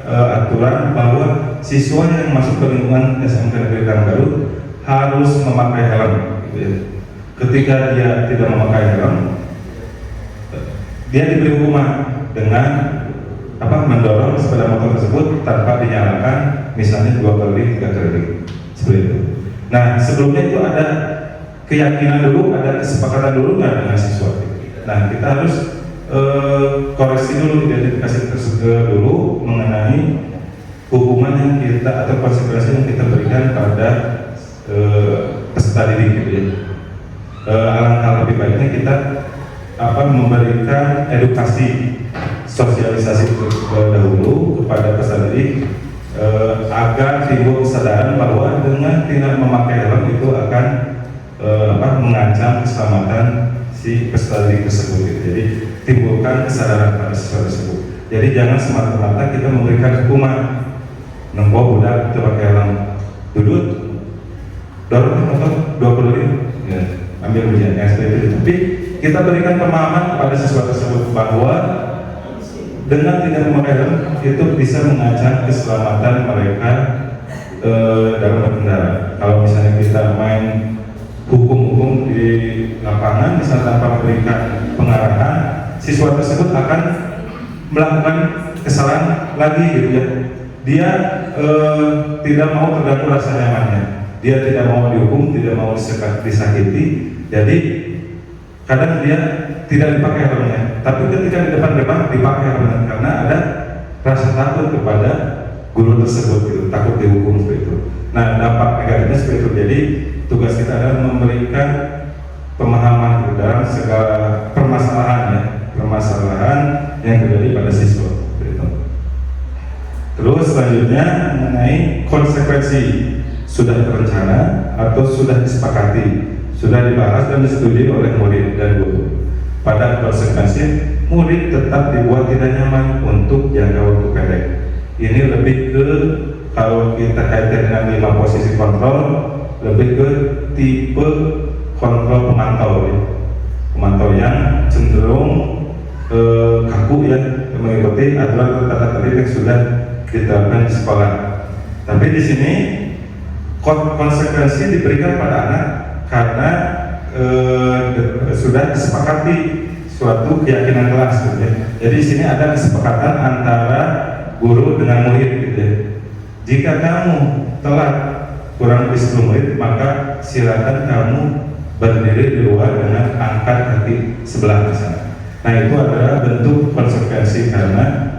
aturan bahwa siswa yang masuk ke lingkungan SMK Negeri Karanggaru harus memakai helm, gitu ya. Ketika dia tidak memakai helm, dia diberi hukuman dengan mendorong sepeda motor tersebut tanpa dinyalakan, misalnya 2 kali, 3 kali, seperti itu. Nah, sebelumnya itu ada keyakinan dulu, ada kesepakatan dulu dengan siswa. Nah, kita harus koreksi dulu, identifikasi dulu mengenai hukuman yang kita atau konsekuensi yang kita berikan pada peserta didik, gitu ya. Alangkah lebih baiknya kita memberikan edukasi, sosialisasi dahulu kepada peserta didik agar timbul kesadaran bahwa dengan tidak memakai helm itu akan mengancam keselamatan si peserta didik tersebut, gitu. Jadi timbulkan kesadaran pada siswa tersebut. Jadi jangan semata-mata kita memberikan hukuman, nembok budak itu pakai helm, duduk, dorong motor 20 ya, ambil ujian SPP. Tapi kita berikan pemahaman kepada siswa tersebut bahwa dengan tidak memakai helm itu bisa mengancam keselamatan mereka dalam berkendara. Kalau misalnya kita main hukum-hukum di lapangan, misalnya tanpa memberikan pengarahan, siswa tersebut akan melakukan kesalahan lagi, gitu ya. Dia tidak mau terganggu rasa nyamannya, dia tidak mau dihukum, tidak mau disakiti. Jadi kadang dia tidak dipakai helmnya, tapi ketika di depan dipakai helmnya karena ada rasa takut kepada guru tersebut, gitu, takut dihukum, seperti itu. Nah, dampak negatifnya seperti itu. Jadi tugas kita adalah memberikan pemahaman dalam segala permasalahan yang terjadi pada siswa. Terus selanjutnya mengenai konsekuensi, sudah terencana atau sudah disepakati, sudah dibahas dan disetujui oleh murid dan guru. Pada konsekuensi, murid tetap dibuat tidak nyaman untuk jangka waktu pendek. Ini lebih ke, kalau kita kaitkan dengan 5 posisi kontrol, lebih ke tipe kontrol pemantau, ya. Pemantau yang cenderung kaku, ya, mengikuti aturan tata tertib yang sudah diterapkan di sekolah. Tapi di sini konsekuensi diberikan pada anak karena sudah disepakati suatu keyakinan kelas, gitu ya. Jadi di sini ada kesepakatan antara guru dengan murid, gitu ya. Jika kamu telat kurang lebih 10 menit, maka silakan kamu berdiri di luar dengan angkat kaki sebelah ke sana. Nah, itu adalah bentuk konsekuensi karena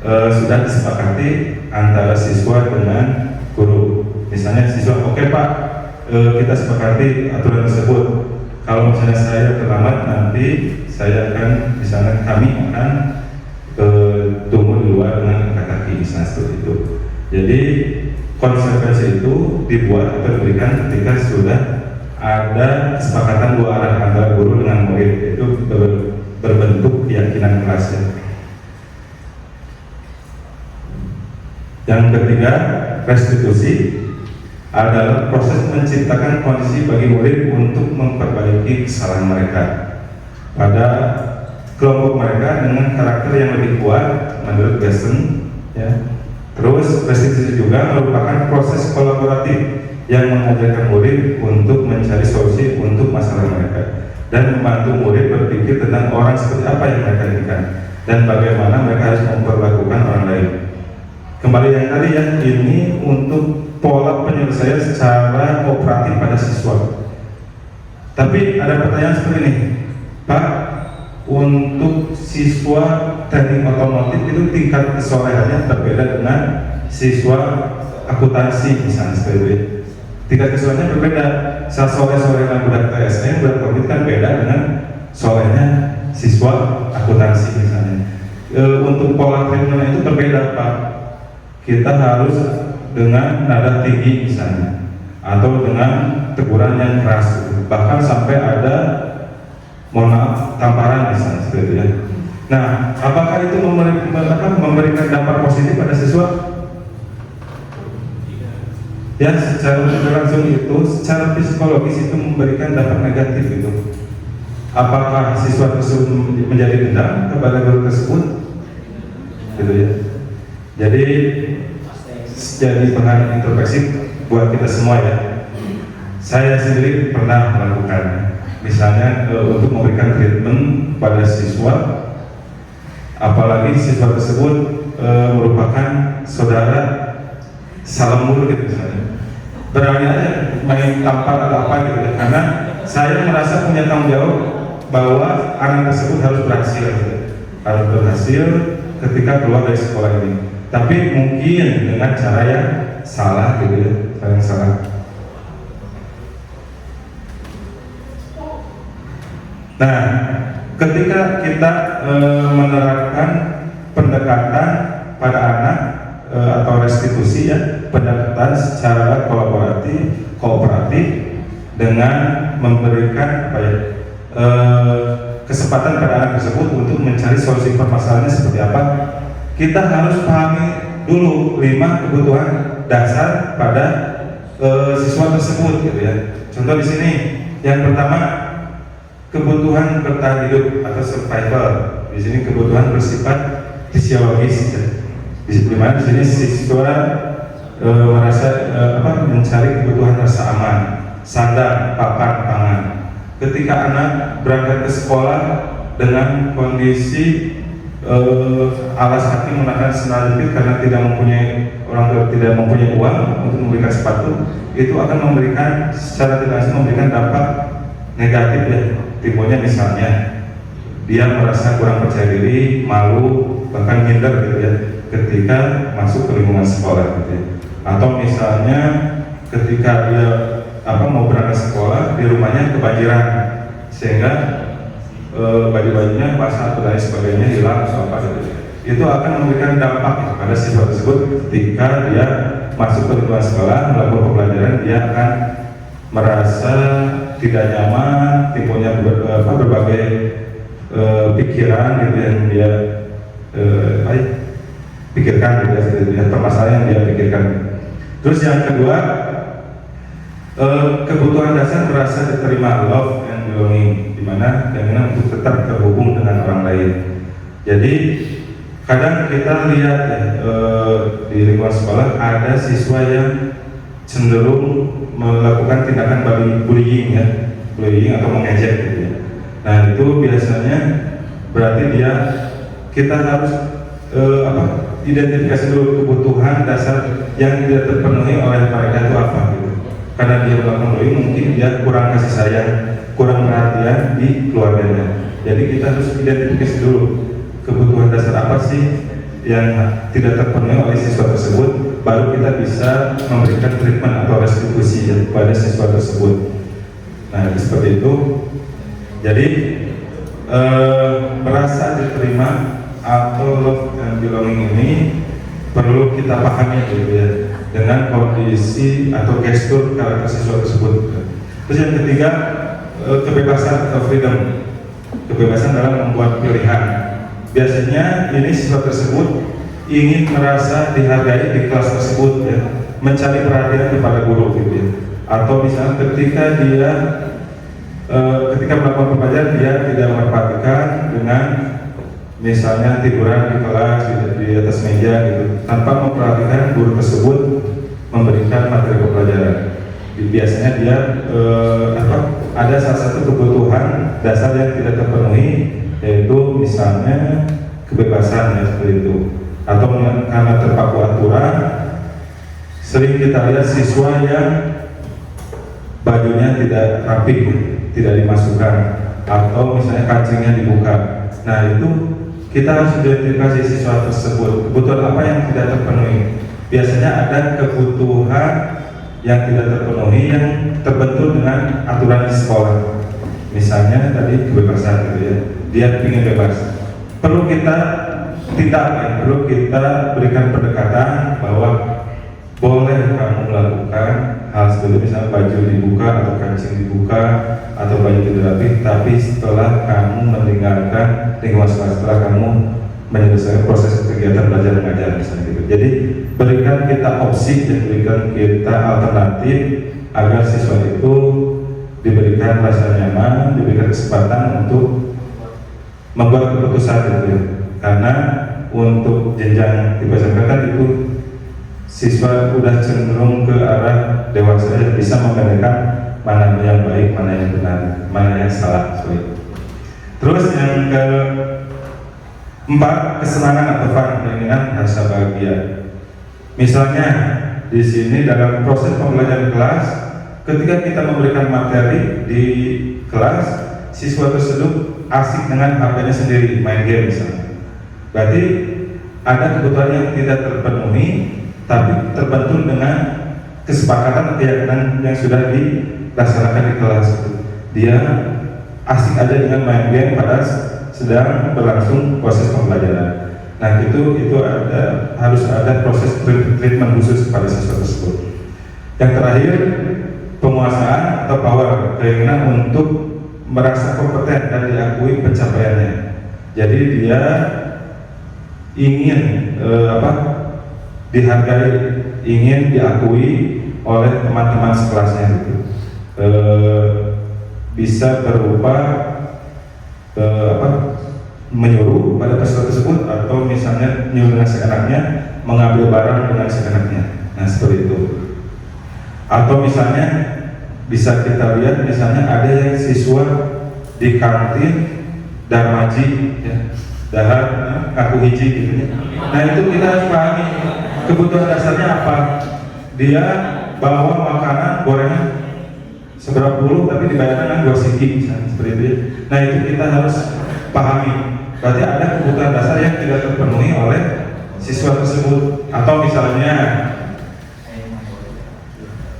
sudah disepakati antara siswa dengan guru. Misalnya siswa, oke Pak, kita sepakati aturan tersebut. Kalau misalnya saya terlambat, nanti kami akan tunggu di luar dengan angkat kaki, misalnya seperti itu. Jadi konsekuensi itu dibuat atau diberikan ketika sudah ada kesepakatan 2 arah antara guru dengan murid, itu berbentuk keyakinan kelasnya. Yang ketiga, restitusi adalah proses menciptakan kondisi bagi murid untuk memperbaiki kesalahan mereka pada kelompok mereka dengan karakter yang lebih kuat. Menurut Gerson, Ya. Terus restitusi juga merupakan proses kolaboratif yang mengajarkan murid untuk mencari solusi untuk masalah mereka dan membantu murid berpikir tentang orang seperti apa yang mereka inginkan dan bagaimana mereka harus memperlakukan orang lain. Kembali yang tadi ya, ini untuk pola penyelesaian secara kooperatif pada siswa. Tapi ada pertanyaan seperti ini, Pak, untuk siswa teknik otomotif itu tingkat kesolehannya berbeda dengan siswa akuntansi misalnya seperti itu. Tingkat kesolehannya berbeda. Soleh-solehnya budak TSN, budak otomotif kan beda dengan solehnya siswa akuntansi misalnya. Untuk pola treatment itu berbeda, Pak. Kita harus dengan nada tinggi misalnya, atau dengan teguran yang keras, bahkan sampai ada mohon maaf tamparan misalnya seperti itu ya. Nah, apakah itu memberikan dampak positif pada siswa? Ya, secara langsung itu, secara psikologis itu memberikan dampak negatif itu. Apakah siswa tersebut menjadi dendam kepada guru tersebut? Gitu ya. Jadi bahan introspeksi buat kita semua ya. Saya sendiri pernah melakukan, misalnya untuk memberikan treatment pada siswa, apalagi siswa tersebut merupakan saudara salam mulu gitu misalnya. Berani aja main tampar atau apa gitu ya, karena saya merasa punya tanggung jawab bahwa anak tersebut harus berhasil gitu. Harus berhasil ketika keluar dari sekolah ini. Tapi mungkin dengan cara yang salah gitu ya, cara yang salah. Nah, ketika kita menerapkan pendekatan pada anak atau restitusi ya, pendekatan secara kooperatif dengan memberikan kesempatan pada anak tersebut untuk mencari solusi permasalahannya seperti apa, kita harus pahami dulu 5 kebutuhan dasar pada siswa tersebut gitu ya. Contoh di sini, yang pertama kebutuhan bertahan hidup atau survival. Di sini kebutuhan bersifat fisiologis ya. Di mana di sini siswa merasa mencari kebutuhan rasa aman, sandang, papan, pangan. Ketika anak berangkat ke sekolah dengan kondisi alas kaki menggunakan sandal jepit karena orang tua tidak mempunyai uang untuk memberikan sepatu, itu akan memberikan secara tidak langsung memberikan dampak negatif ya. Tipunya misalnya dia merasa kurang percaya diri, malu, bahkan minder gitu ya ketika masuk ke lingkungan sekolah gitu ya. Atau misalnya ketika dia mau berangkat sekolah, di rumahnya kebanjiran sehingga baju-bajunya basah atau lain sebagainya hilang atau apa gitu. Itu akan memberikan dampak pada siswa tersebut ketika dia masuk ke lingkungan sekolah melakukan pembelajaran. Dia akan merasa tidak nyaman, timbulnya berbagai pikiran gitu yang dia pikirkan gitu ya, permasalahan yang dia pikirkan. Terus yang kedua, kebutuhan dasar merasa diterima, love and belonging, dimana keinginan untuk tetap terhubung dengan orang lain. Jadi kadang kita lihat ya, di lingkungan sekolah ada siswa yang cenderung melakukan tindakan bullying ya, bullying atau mengejek gitu ya. Nah itu biasanya berarti kita harus identifikasi dulu kebutuhan dasar yang tidak terpenuhi oleh mereka itu apa gitu. Karena dia melakukan bullying, mungkin dia kurang kasih sayang, kurang perhatian di keluarganya. Jadi kita harus identifikasi dulu kebutuhan dasar apa sih yang tidak terpenuhi oleh siswa tersebut, baru kita bisa memberikan treatment atau restitusi ya, pada siswa tersebut. Nah seperti itu. Jadi merasa diterima atau love and belonging ini perlu kita pahami gitu ya, dengan kondisi atau gestur karakter siswa tersebut. Terus yang ketiga, kebebasan atau freedom, kebebasan dalam membuat pilihan. Biasanya ini siswa tersebut ingin merasa dihargai di kelas tersebut ya, mencari perhatian kepada guru gitu ya. Atau misalnya ketika melakukan pembelajaran dia tidak memperhatikan dengan misalnya tiduran di kelas gitu, di atas meja gitu, tanpa memperhatikan guru tersebut memberikan materi pembelajaran. Biasanya dia ada salah satu kebutuhan dasar yang tidak terpenuhi, yaitu misalnya kebebasan ya seperti itu, atau karena terpaku aturan. Sering kita lihat siswa yang bajunya tidak rapi, tidak dimasukkan, atau misalnya kancingnya dibuka. Nah itu kita harus identifikasi siswa tersebut, kebutuhan apa yang tidak terpenuhi. Biasanya ada kebutuhan yang tidak terpenuhi yang terbentur dengan aturan di sekolah. Misalnya tadi kebebasan gitu ya, dia ingin bebas. Perlu kita tindak, perlu kita berikan pendekatan bahwa boleh kamu melakukan hal seperti misalnya baju dibuka atau kancing dibuka atau baju tidak rapi, tapi setelah kamu meninggalkan lingkungan sekolah, setelah kamu menyelesaikan proses kegiatan belajar mengajar misalnya gitu. Jadi berikan kita opsi dan berikan kita alternatif agar siswa itu diberikan rasa nyaman, diberikan kesempatan untuk membuat keputusan gitu. Karena untuk jenjang tipe SMP kan itu siswa udah cenderung ke arah dewasa dan bisa membedakan mana yang baik, mana yang benar, mana yang salah. Terus yang keempat, kesenangan atau fun, keinginan rasa bahagia. Misalnya di sini dalam proses pembelajaran kelas, ketika kita memberikan materi di kelas, siswa tersebut asik dengan HP-nya sendiri, main game misalnya. Berarti ada kebutuhan yang tidak terpenuhi, tapi terbentur dengan kesepakatan keyakinan yang sudah dilaksanakan di kelas. Dia asik aja dengan main game pada sedang berlangsung proses pembelajaran. Nah itu harus ada proses treatment khusus pada siswa tersebut. Yang terakhir, penguasaan atau power, keinginan untuk merasa kompeten dan diakui pencapaiannya. Jadi dia ingin dihargai, ingin diakui oleh teman-teman sekelasnya gitu. Bisa berupa menyuruh pada peserta tersebut, atau misalnya menyuruh dengan seenaknya, mengambil barang dengan seenaknya. Nah seperti itu. Atau misalnya bisa kita lihat, misalnya ada yang siswa di kantin darmaji ya, dahar ngaku hiji gitu ya. Nah itu kita harus pahami kebutuhan dasarnya apa. Dia bawa makanan gorengan seberapa puluh tapi dibayarkan dengan 2 siki misalnya, seperti itu ya. Nah itu kita harus pahami, berarti ada kebutuhan dasar yang tidak terpenuhi oleh siswa tersebut. Atau misalnya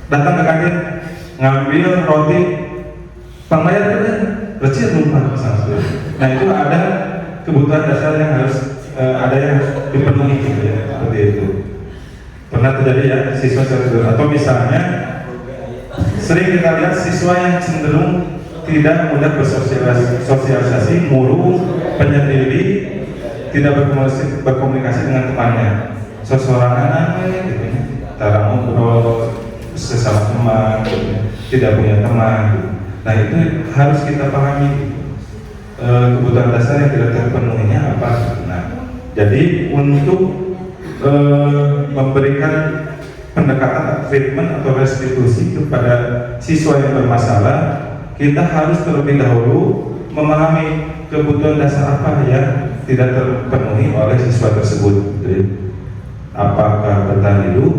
datang ke kantin ngambil roti pembayar kecil lupa misalnya. Nah itu ada kebutuhan dasar yang harus ada yang dipenuhi gitu ya, seperti itu. Pernah terjadi ya siswa seperti itu. Atau misalnya sering kita lihat siswa yang cenderung tidak mudah bersosialisasi, murung, penyendiri, tidak berkomunikasi dengan temannya, seseorangan gitu, cara ngobrol sesama teman, gitu, tidak punya teman. Gitu. Nah itu harus kita pahami kebutuhan dasar yang tidak terpenuhinya apa. Nah, jadi untuk memberikan pendekatan treatment atau restitusi kepada siswa yang bermasalah, kita harus terlebih dahulu memahami kebutuhan dasar apa yang tidak terpenuhi oleh siswa tersebut. Jadi, apakah bertahan hidup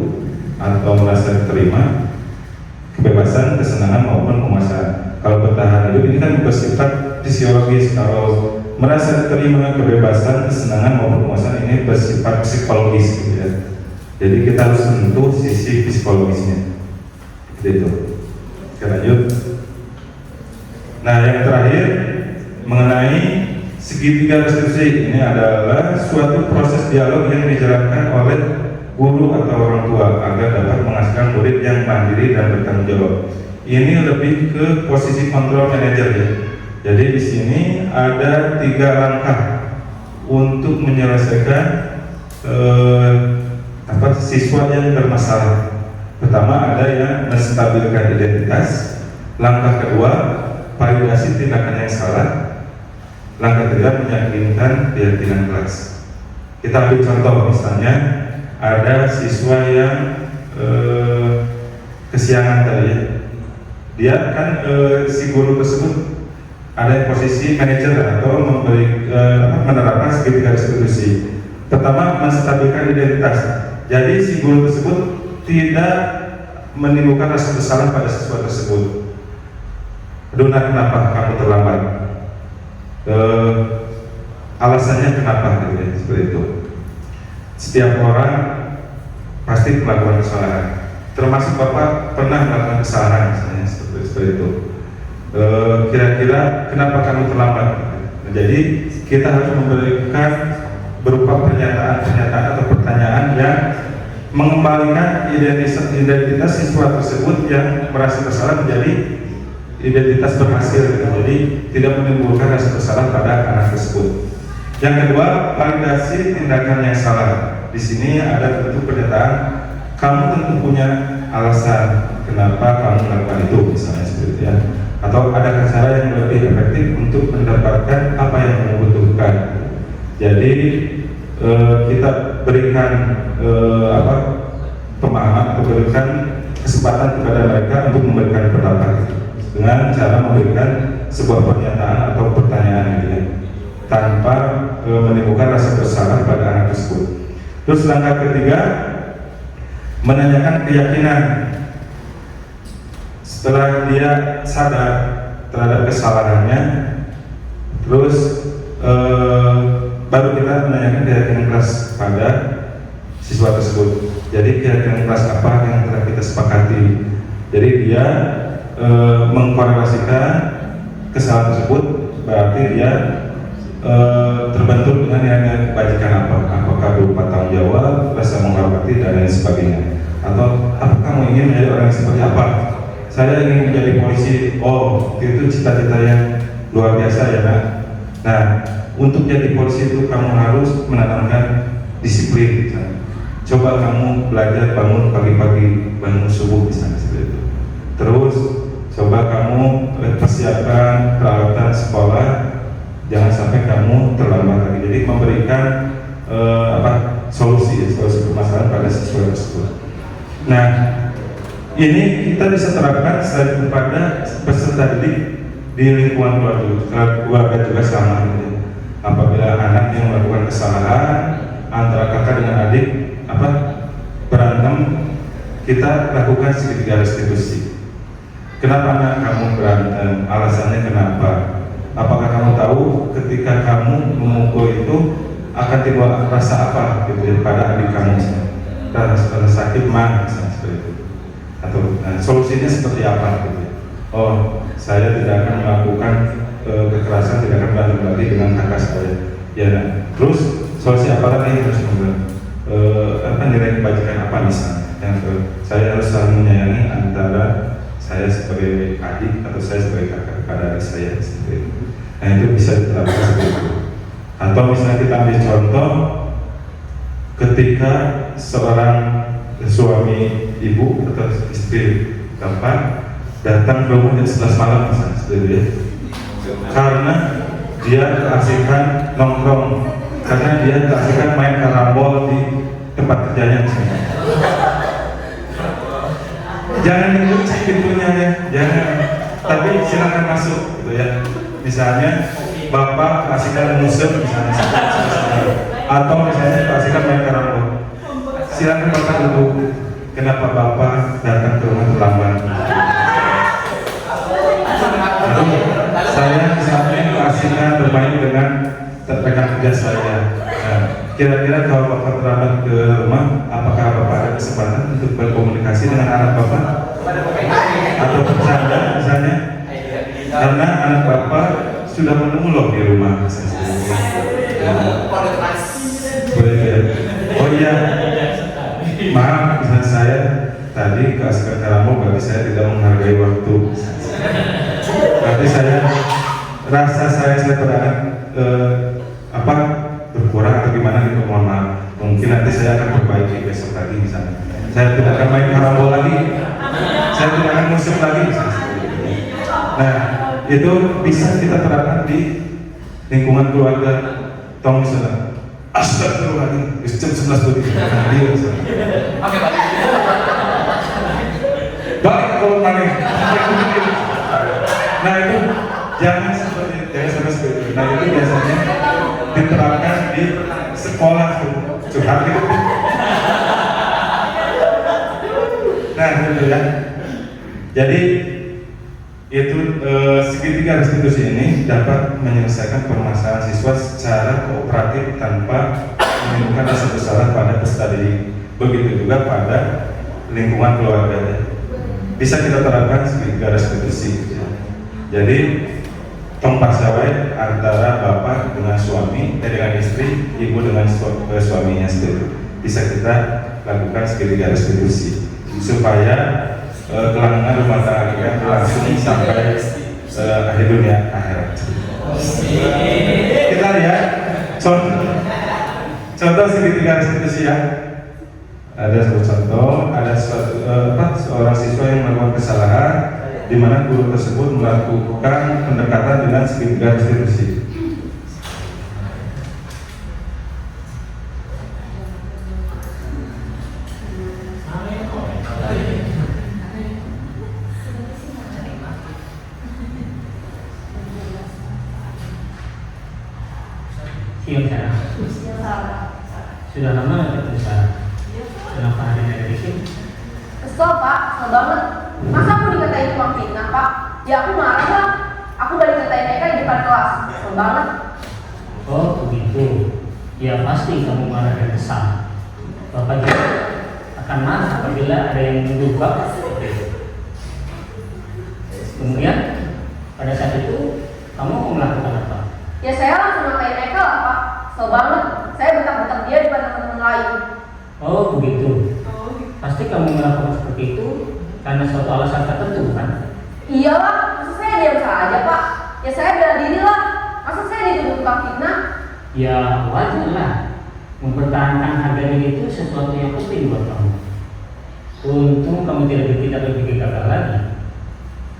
atau merasa diterima, kebebasan, kesenangan maupun penguasaan. Kalau bertahan hidup ini kan bersifat fisiologis, kalau merasa diterima, kebebasan, kesenangan maupun penguasaan ini bersifat psikologis gitu ya. Jadi kita harus menyentuh sisi psikologisnya. Itu. Kita lanjut. Nah yang terakhir mengenai segitiga restitusi, ini adalah suatu proses dialog yang dijalankan oleh guru atau orang tua agar dapat menghasilkan murid yang mandiri dan bertanggung jawab. Ini lebih ke posisi kontrol manajer ya. Jadi di sini ada 3 langkah untuk menyelesaikan siswa yang bermasalah. Pertama ada yang menstabilkan identitas. Langkah kedua, validasi tindakan yang salah. Langkah ketiga, meyakinkan keyakinan kelas. Kita ambil contoh, misalnya ada siswa yang kesiangan tadi ya. Dia kan si guru tersebut ada yang posisi manajer atau menerapkan segitiga distribusi. Pertama, menstabilkan identitas. Jadi si guru tersebut tidak menimbulkan rasa bersalah pada siswa tersebut. Dona, kenapa kamu terlambat? Alasannya kenapa gitu ya, seperti itu. Setiap orang pasti melakukan kesalahan. Termasuk Bapak pernah melakukan kesalahan misalnya seperti itu. Kira-kira kenapa kamu terlambat? Nah, jadi kita harus memberikan berupa pernyataan atau pertanyaan yang mengembalikan identitas siswa tersebut yang merasa bersalah menjadi identitas berhasil. Jadi tidak menimbulkan rasa bersalah pada anak tersebut. Yang kedua, validasi tindakan yang salah. Di sini ada tentu pernyataan, kamu tentu punya alasan kenapa kamu melakukan itu, misalnya seperti itu ya. Atau ada cara yang lebih efektif untuk mendapatkan apa yang kamu butuhkan. Jadi kita berikan pemahaman atau berikan kesempatan kepada mereka untuk memberikan pendapat dengan cara memberikan sebuah pernyataan atau pertanyaan gitu ya, tanpa menimbulkan rasa bersalah pada anak tersebut. Terus langkah ketiga, menanyakan keyakinan. Setelah dia sadar terhadap kesalahannya, terus baru kita menanyakan keyakinan kelas pada siswa tersebut. Jadi keyakinan kelas apa yang telah kita sepakati. Jadi dia mengkorelasikan kesalahan tersebut, berarti dia terbentuk dengan nilai kebajikan apa? Apakah berupa tanggung jawab, rasa menghormati dan lain sebagainya. Atau apakah kamu ingin menjadi orang yang seperti apa? Saya ingin menjadi polisi. Oh, itu cita-cita yang luar biasa ya nak. Nah, untuk jadi polisi itu kamu harus menanamkan disiplin. Misalnya. Coba kamu belajar bangun pagi-pagi, bangun subuh misalnya seperti itu. Terus coba kamu persiapkan peralatan sekolah, jangan sampai kamu terlambat lagi. Jadi memberikan solusi permasalahan pada siswa tersebut. Nah, ini kita bisa terapkan selain kepada peserta didik di lingkungan keluarga juga sama. Gitu. Apabila anak yang melakukan kesalahan antara kakak dengan adik berantem, kita lakukan segitiga restitusi. Kenapa anak kamu berantem? Alasannya kenapa? Apakah kamu tahu ketika kamu memukul itu akan timbul rasa apa gitu ya, pada adik kamu? Rasa sakit mah seperti itu. Atau solusinya seperti apa gitu ya? Oh, saya tidak akan melakukan kekerasan, tidak akan berantem lagi dengan kakak saya. Ya, nah. Terus solusi apa lagi yang harus nilai kebajikan apa misalnya? Yang saya harus saling menyayangi antara saya sebagai adik atau saya sebagai kakak kepada adik saya seperti itu. Nah, itu bisa diterapkan seperti itu. Atau misalnya kita ambil contoh ketika seorang suami ibu atau istri bapak datang ke rumah jam 11 malam misalnya seperti itu ya, karena dia keasikan nongkrong, karena dia keasikan main karambol di tempat kerjanya misalnya. Jangan dikunci pintunya ya, jangan, tapi silakan masuk gitu ya. Misalnya bapak keasikan musik misalnya, atau misalnya keasikan main karambol, silakan bapak duduk. Kenapa bapak datang ke rumah terlambat? Saya misalnya keasikan bermain dengan rekan kerja saya. Nah, kira-kira kalau bapak terlambat ke rumah, apakah bapak ada kesempatan untuk berkomunikasi dengan anak bapak? Atau bercanda misalnya? Karena anak bapak sudah menunggu loh di rumah. Boleh ya? Oh iya, maaf misalnya saya tadi keasikan karambol, berarti saya tidak menghargai waktu. Berarti saya rasa saya terhadap berkurang atau gimana gitu, mohon maaf. Mungkin nanti saya akan perbaiki besok lagi misalnya. Saya tidak akan main karambol lagi, saya tidak akan musik lagi misalnya. Nah, itu bisa kita terapkan di lingkungan keluarga tong misalnya astagfirullahaladzim jam 11 tuh Oke, Pak. balik kalau paling nah itu jangan sampai seperti itu. Nah itu biasanya diterapkan di sekolah curhat gitu. Nah itu ya. Jadi itu segitiga restitusi ini dapat menyelesaikan permasalahan siswa secara kooperatif tanpa menimbulkan rasa bersalah pada peserta didik. Begitu juga pada lingkungan keluarga. Bisa kita terapkan segitiga restitusi. Jadi kompasawai antara bapak dengan suami, dengan istri, ibu dengan suaminya sendiri. Bisa kita lakukan segitiga restitusi supaya kelangsungan rumah tangga kita berlangsung sampai akhir dunia akhirat. Kita lihat contoh segitiga restitusi ya. Ada satu contoh, ada seorang siswa yang melakukan kesalahan di mana guru tersebut melakukan pendekatan dengan segitiga restitusi. Siap saya. Sudah lama nggak berusaha. Kenapa hari ini ada di sini? Kesel Pak, kesel banget. Masa aku dikatain tukang fitnah Pak? Ya aku marah lah. Aku udah dikatain Eka di depan kelas. Kesel banget. Oh begitu. Ya pasti kamu marah dan kesal. Bapak juga akan marah apabila ada yang menduga seperti itu. Kemudian pada saat itu kamu mau melakukan apa? Ya saya langsung ngatain Eka lah Pak. Kesel banget. Saya bentak-bentak dia di depan teman-teman lain. Oh begitu. Pasti kamu melakukan seperti itu karena suatu alasan tertentu kan? Iyalah, masa saya diam saja Pak? Ya saya bela diri lah. Masa saya dituduh tukang fitnah? Ya wajar lah. Mempertahankan harga diri itu sesuatu yang penting buat kamu. Untung kamu tidak berpikir gagal lagi,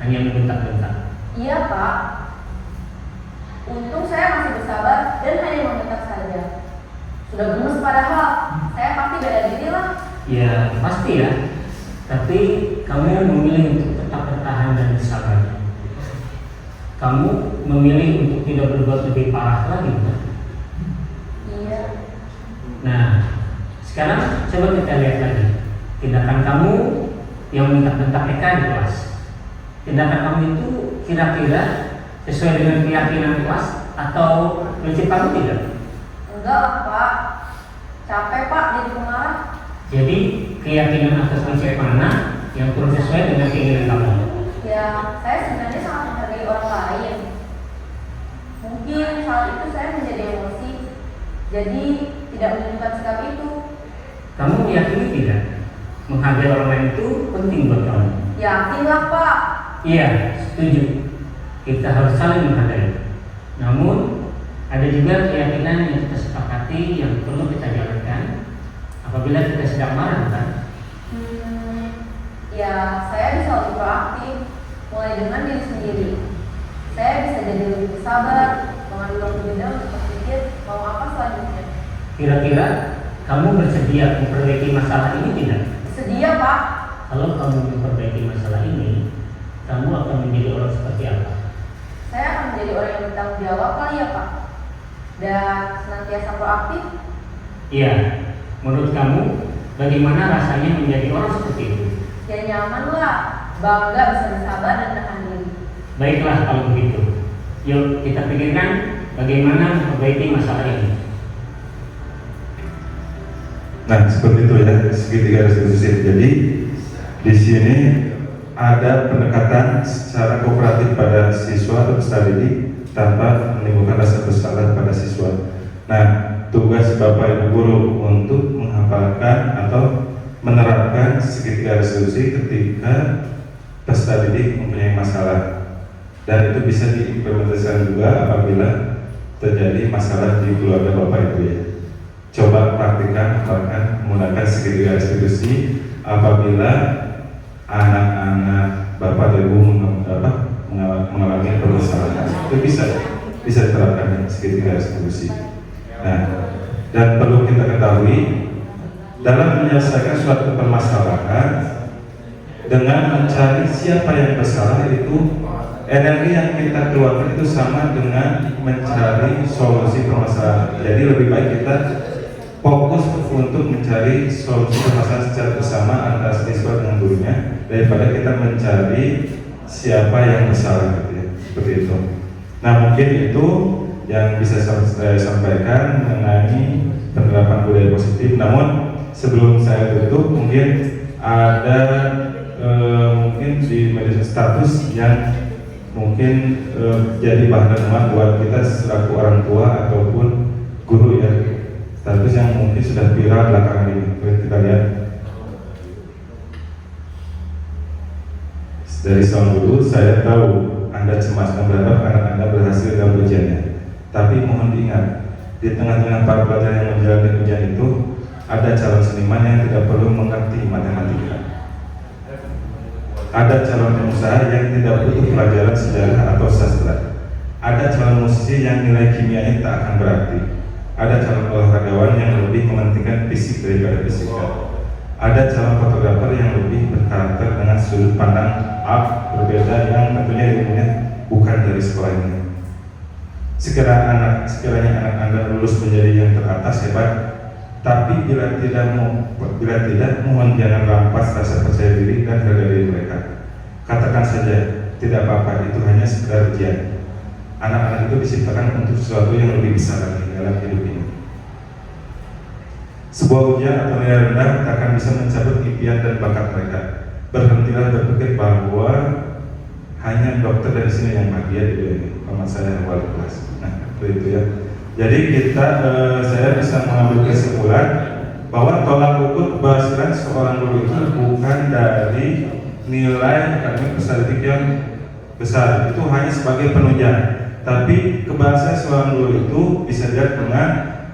hanya membentak-bentak. Iya Pak. Untung saya masih bersabar dan hanya membentak saja. Sudah gemes padahal, saya pasti bela diri lah. Ya pasti ya. Tapi kamu memilih untuk tetap bertahan dan bersabar. Kamu memilih untuk tidak berbuat lebih parah lagi kan? Iya. Nah, sekarang coba kita lihat lagi tindakan kamu yang bentak-bentak Eka di kelas. Tindakan kamu itu kira-kira sesuai dengan keyakinan kelas atau prinsip kamu tidak? Enggak lah Pak. Capek Pak jadi pemarah. Jadi keyakinan atau prinsip mana yang kurang sesuai dengan keinginan kamu? Ya, saya sebenarnya sangat menghargai orang lain. Mungkin saat itu saya menjadi emosi, jadi tidak menunjukkan sikap itu. Kamu meyakini tidak? Menghargai orang lain itu penting buat kamu. Yakinlah Pak. Iya, setuju. Kita harus saling menghargai. Namun ada juga keyakinan yang kita sepakati yang perlu kita jalankan apabila kita sedang marah kan? Ya, saya bisa lebih proaktif, mulai dengan diri sendiri. Saya bisa jadi lebih bersabar, mengambil waktu jeda untuk berpikir mau apa selanjutnya. Kira-kira kamu bersedia memperbaiki masalah ini tidak? Sedia Pak. Kalau kamu memperbaiki masalah ini, kamu akan menjadi orang seperti apa? Saya akan menjadi orang yang bertanggung jawab kali ya Pak. Dan senantiasa proaktif. Iya, menurut kamu bagaimana rasanya menjadi orang seperti itu? Ya nyaman lah, bangga bisa bersabar dan menahan diri. Baiklah kalau begitu. Yuk kita pikirkan bagaimana memperbaiki masalah ini. Nah seperti itu ya segitiga restitusi. Jadi di sini ada pendekatan secara kooperatif pada siswa atau peserta didik tanpa menimbulkan rasa bersalah pada siswa. Nah tugas Bapak Ibu Guru untuk menghafalkan atau menerapkan segitiga restitusi ketika peserta didik mempunyai masalah, dan itu bisa diimplementasikan juga apabila terjadi masalah di keluarga Bapak Ibu ya. Coba praktikkan menggunakan segitiga restitusi apabila anak-anak Bapak Ibu mengalami permasalahan. Itu bisa. bisa diterapkan segitiga restitusi. Nah, dan perlu kita ketahui dalam menyelesaikan suatu permasalahan dengan mencari siapa yang bersalah itu energi yang kita keluarkan itu sama dengan mencari solusi permasalahan. Jadi lebih baik kita fokus untuk mencari solusi permasalahan secara bersama antara siswa dengan gurunya daripada kita mencari siapa yang bersalah gitu ya. Seperti itu. Nah, mungkin itu yang bisa saya sampaikan mengenai penerapan budaya positif. Namun sebelum saya tutup, mungkin ada mungkin di media status yang mungkin jadi bahan renungan buat kita selaku orang tua ataupun guru ya. Status yang mungkin sudah viral belakangan ini. Kita lihat dari seorang guru, saya tahu Anda cemas dan berharap anak Anda berhasil dalam ujiannya. Tapi mohon diingat, di tengah-tengah para pelajar yang menjalani ujian itu ada calon seniman yang tidak perlu mengerti matematika. Ada calon pengusaha yang tidak butuh pelajaran sejarah atau sastra. Ada calon musisi yang nilai kimianya tak akan berarti. Ada calon olahragawan yang lebih mementingkan fisik daripada fisika. Ada calon fotografer yang lebih berkarakter dengan sudut pandang art berbeda yang tentunya ilmunya bukan dari sekolah ini. Sekiranya anak Anda lulus menjadi yang teratas hebat, tapi bila tidak, mohon jangan rampas rasa percaya diri dan harga diri mereka. Katakan saja, tidak apa-apa, itu hanya sekedar ujian. Anak-anak itu diciptakan untuk sesuatu yang lebih besar lagi dalam hidup ini. Sebuah ujian atau nilai rendah tak akan bisa mencabut impian dan bakat mereka. Berhentilah berpikir bahwa hanya dokter dari sini yang bahagia di dunia ini. Paman saya wali kelas. Nah, itu ya. Jadi saya bisa mengambil kesimpulan bahwa tolak ukur keberhasilan seorang guru itu bukan dari nilai akademik peserta yang besar, itu hanya sebagai penunjang. Tapi keberhasilan seorang guru itu bisa dilihat dengan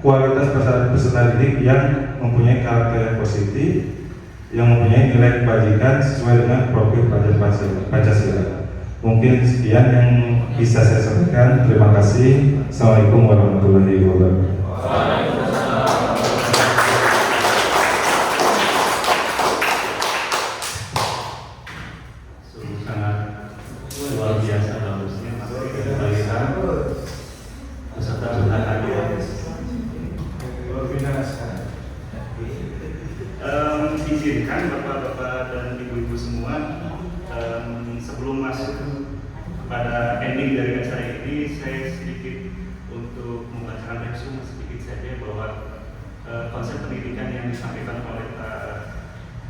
kualitas peserta didik yang mempunyai karakter yang positif, yang mempunyai nilai kebajikan sesuai dengan profil pelajar Pancasila. Mungkin sekian yang bisa saya sampaikan. Terima kasih. Assalamualaikum warahmatullahi wabarakatuh. Sangat luar biasa bagusnya materi dari Balita beserta sudah hadir. Izinkan bapak-bapak dan ibu-ibu semua, sebelum masuk pada ending dari acara ini, saya sedikit untuk membacakan resume sedikit saja bahwa konsep pendidikan yang disampaikan oleh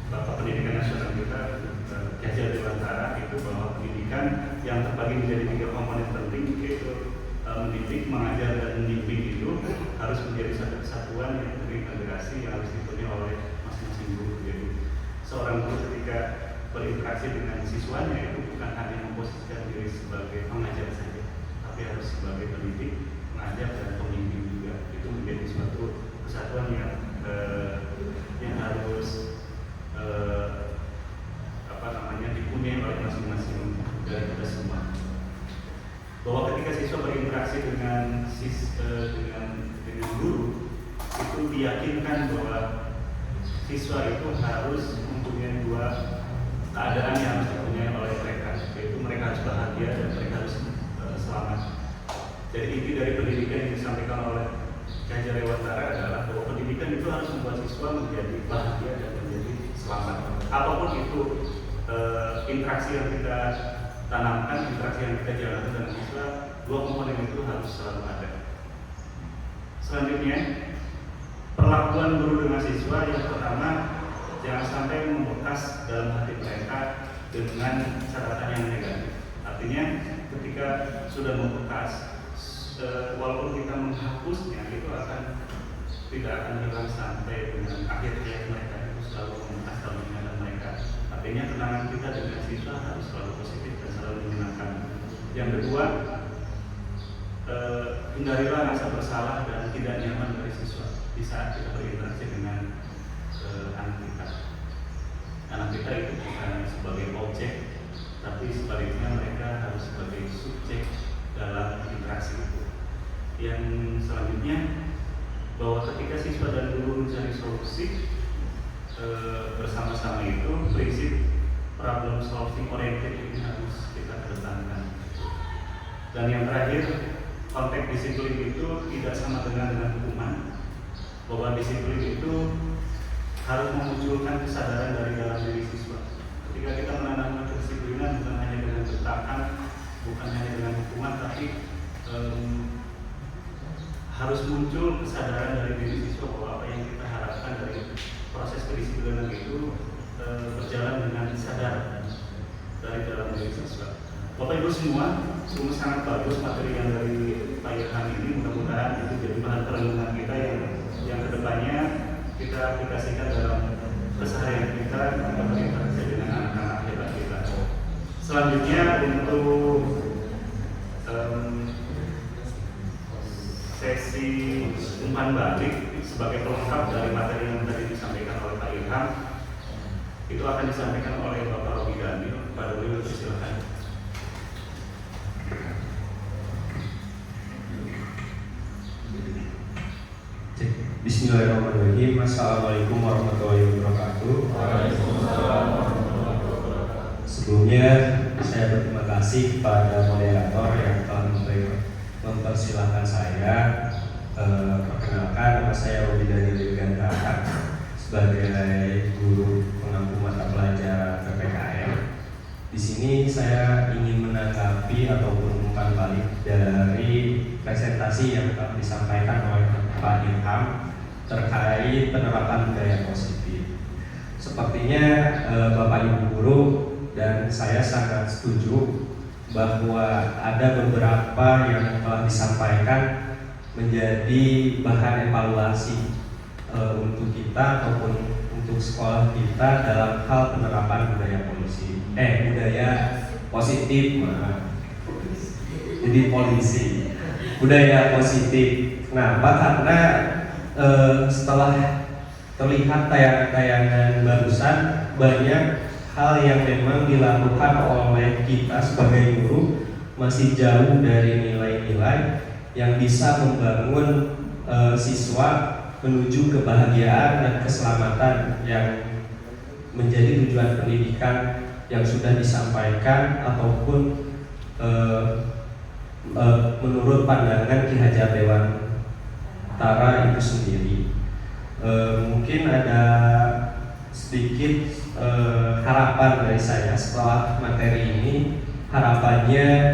Bapak Pendidikan Nasional kita, Ki Haji Dewantara, itu bahwa pendidikan yang terbagi menjadi 3 komponen penting, yaitu mendidik, mengajar, dan membimbing, itu harus menjadi satu kesatuan yang terintegrasi yang harus dipenuhi oleh masing-masing guru. Jadi seorang guru ketika berinteraksi dengan siswanya itu bukan hanya memposisikan diri sebagai pengajar saja, tapi harus sebagai pendidik, pengajar, dan pembimbing juga. Itu menjadi suatu kesatuan yang harus dipunyai oleh masing-masing dari kita semua. Bahwa ketika siswa berinteraksi dengan guru, itu diyakinkan bahwa siswa itu harus mempunyai 2 keadaan yang harus dipunyai oleh mereka, yaitu mereka harus bahagia dan mereka harus selamat. Jadi inti dari pendidikan yang disampaikan oleh Ki Haji Dewantara adalah bahwa pendidikan itu harus membuat siswa menjadi bahagia dan menjadi selamat. Apapun itu interaksi yang kita tanamkan, interaksi yang kita jalankan dengan siswa, 2 komponen itu harus selalu ada. Selanjutnya, perlakuan guru dengan siswa yang pertama, jangan sampai membekas dalam hati mereka dengan catatan yang negatif. Artinya ketika sudah membekas, walaupun kita menghapusnya, itu tidak akan hilang sampai dengan akhir hayat mereka. Itu selalu membekas dalam ingatan mereka. Artinya kenangan kita dengan siswa harus selalu positif dan selalu menyenangkan. Yang kedua, hindarilah rasa bersalah dan tidak nyaman dari siswa di saat kita berinteraksi dengan anak kita. Anak kita itu bukan sebagai objek, tapi sebaliknya mereka harus sebagai subjek dalam interaksi itu. selanjutnya bahwa ketika siswa dan guru mencari solusi bersama-sama itu prinsip problem solving oriented ini harus kita kedepankan. Dan yang terakhir, konteks disiplin itu tidak sama dengan hukuman, bahwa disiplin itu harus memunculkan kesadaran dari dalam diri siswa. Ketika kita menanamkan kedisiplinan bukan hanya dengan getakan, bukan hanya dengan hukuman, tapi harus muncul kesadaran dari diri siswa bahwa apa yang kita harapkan dari proses kedisiplinan itu berjalan dengan sadar dari dalam diri siswa. Bapak Ibu semua, sungguh sangat bagus materi yang dari Pak Irham ini. Mudah-mudahan itu jadi bahan perenungan kita yang kedepannya kita aplikasikan dalam keseharian kita berinteraksi dengan anak-anak hebat kita. Selanjutnya untuk sesi umpan balik sebagai pelengkap dari materi yang tadi disampaikan oleh Pak Irham, itu akan disampaikan oleh Bapak Robi Daniel. Pak Robi, silakan. Bismillahirrahmanirrahim. Assalamualaikum warahmatullahi wabarakatuh. Sebelumnya saya berterima kasih kepada moderator yang telah mempersilahkan saya. Perkenalkan, nama saya Robi Daniel Dirgantara sebagai guru pengampu mata pelajaran PPKN. Di sini saya ingin menanggapi ataupun umpan balik dari presentasi yang telah disampaikan oleh Pak Irham terkait penerapan budaya positif. Sepertinya Bapak Ibu guru dan saya sangat setuju bahwa ada beberapa yang telah disampaikan menjadi bahan evaluasi untuk kita ataupun untuk sekolah kita dalam hal penerapan budaya positif, jadi polisi budaya positif. Kenapa? Karena setelah terlihat tayangan barusan, banyak hal yang memang dilakukan oleh kita sebagai guru masih jauh dari nilai-nilai yang bisa membangun siswa menuju kebahagiaan dan keselamatan yang menjadi tujuan pendidikan yang sudah disampaikan ataupun menurut pandangan Ki Hajar Dewantara itu sendiri. Mungkin ada sedikit harapan dari saya setelah materi ini. Harapannya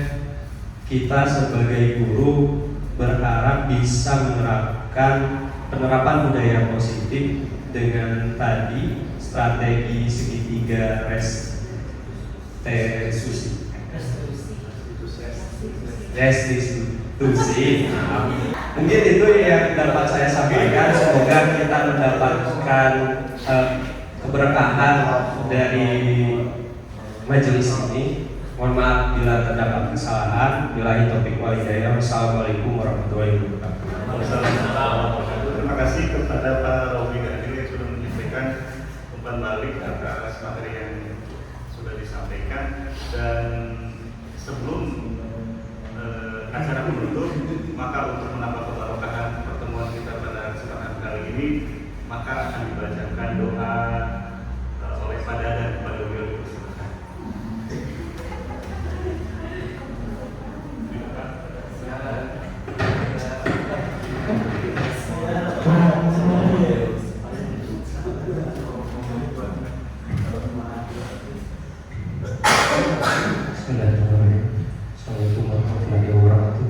kita sebagai guru berharap bisa menerapkan penerapan budaya positif dengan tadi strategi segitiga restitusi. Mungkin itu yang dapat saya sampaikan. Semoga kita mendapatkan keberkahan dari majelis ini. Mohon maaf bila terdapat kesalahan. Billahi taufiq wal hidayah. Wassalamualaikum warahmatullahi wabarakatuh. Terima kasih kepada Pak Robi Daniel yang sudah menyampaikan umpan balik atas materi yang sudah disampaikan. Dan sebelum acara menutup, maka untuk menambah keberkahan pertemuan kita pada kesempatan kali ini, maka akan dibacakan doa oleh Pak Dadan kepada beliau. Assalamualaikum warahmatullahi wabarakatuh.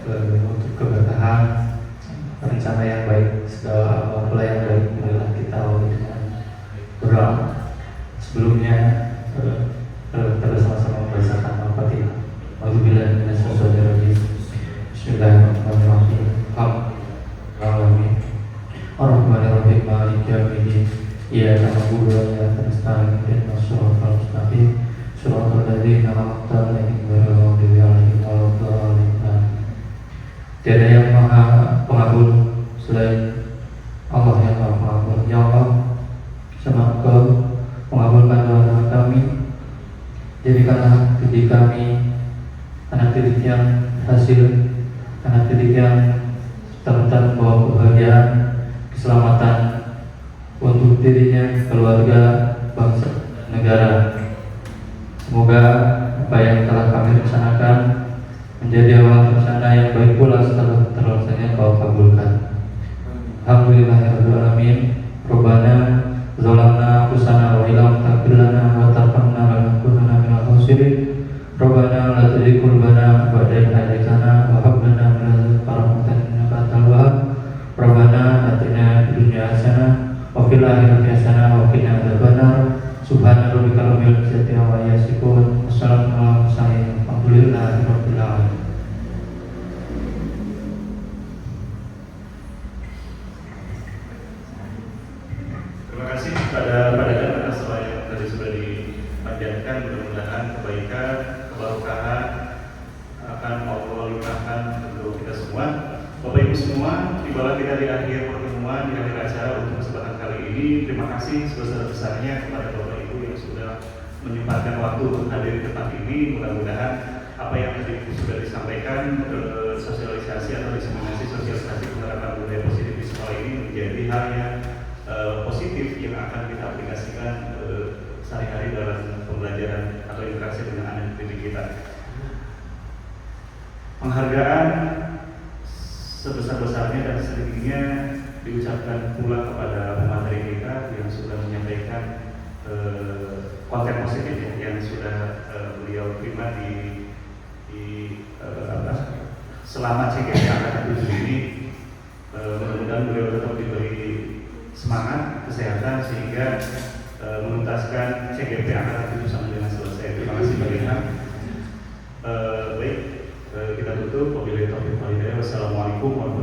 Untuk keberkahan, rencana yang baik, segala amal yang baik, marilah kita awali dengan berdoa. Sebelumnya kita sama-sama membacakan Al-Fatihah. A'udzubillahi minasyaitonir rajim. Bismillahirrahmanirrahim. Alhamdulillahirabbil Ar-Rahmanirrahim. Maliki yaumiddin. Iyyaka na'budu wa iyyaka nasta'in. Ihdinas siratal mustaqim. Shiratal ladzina an'amta 'alaihim ghairil maghdubi 'alaihim waladdallin. Tiada yang maha pengabul selain Allah yang maha pengabul. Ya Allah, sama Engkau mengabulkan doa kami. Jadikanlah didik kami anak didik yang hasil karena didik yang terbentar membawa kebahagiaan, keselamatan untuk dirinya, keluarga, bangsa, dan negara. Semoga apa yang telah kami rencanakan menjadi awal rencana yang baik pula setelah terlaksananya kau kabulkan. Alhamdulillahirrahmanirrahim. Rabbana zalamna anfusana wa illam taghfir lana wa tarhamna lanakunanna minal khasirin. Rabbana la tuzigh qulubana ba'da idh hadaytana wa hab lana min ladunka rahmatan innaka antal wahhab. Rabbana atina fid dunya hasanah wa fil akhirati hasanah wa qina adzabannar. Subhana rabbika rabbil izzati amma yasifun. Wassalamu ala mursalin. Alhamdulillahi rabbil alamin. Terima kasih kepada dan atas doa yang tadi sudah dipanjatkan. Mudah-mudahan kebaikan, keberkahan akan Allah limpahkan untuk kita semua. Bapak Ibu semua, tibalah kita di akhir pertemuan, di akhir acara untuk kesempatan kali ini. Terima kasih sebesar-besarnya kepada Bapak Ibu yang sudah menyempatkan waktu untuk hadir di tempat ini. Mudah-mudahan apa yang tadi sudah disampaikan, sosialisasi atau diseminasi sosialisasi penerapan budaya positif di sekolah ini menjadi hal yang positif yang akan kita aplikasikan sehari-hari dalam pembelajaran atau interaksi dengan anak didik kita. Penghargaan sebesar-besarnya dan setingginya diucapkan pula kepada pemateri kita yang sudah menyampaikan konten positif yang sudah beliau terima selama CGP Angkatan 7 ini. Mudah-mudahan beliau tetap diberi semangat, kesehatan sehingga menuntaskan CGP Angkatan 7 sampai dengan selesai. Terima kasih banyak. Baik, kita tutup. Wabillahi taufiq wal hidayah. Wassalamualaikum warahmatullahi wabarakatuh.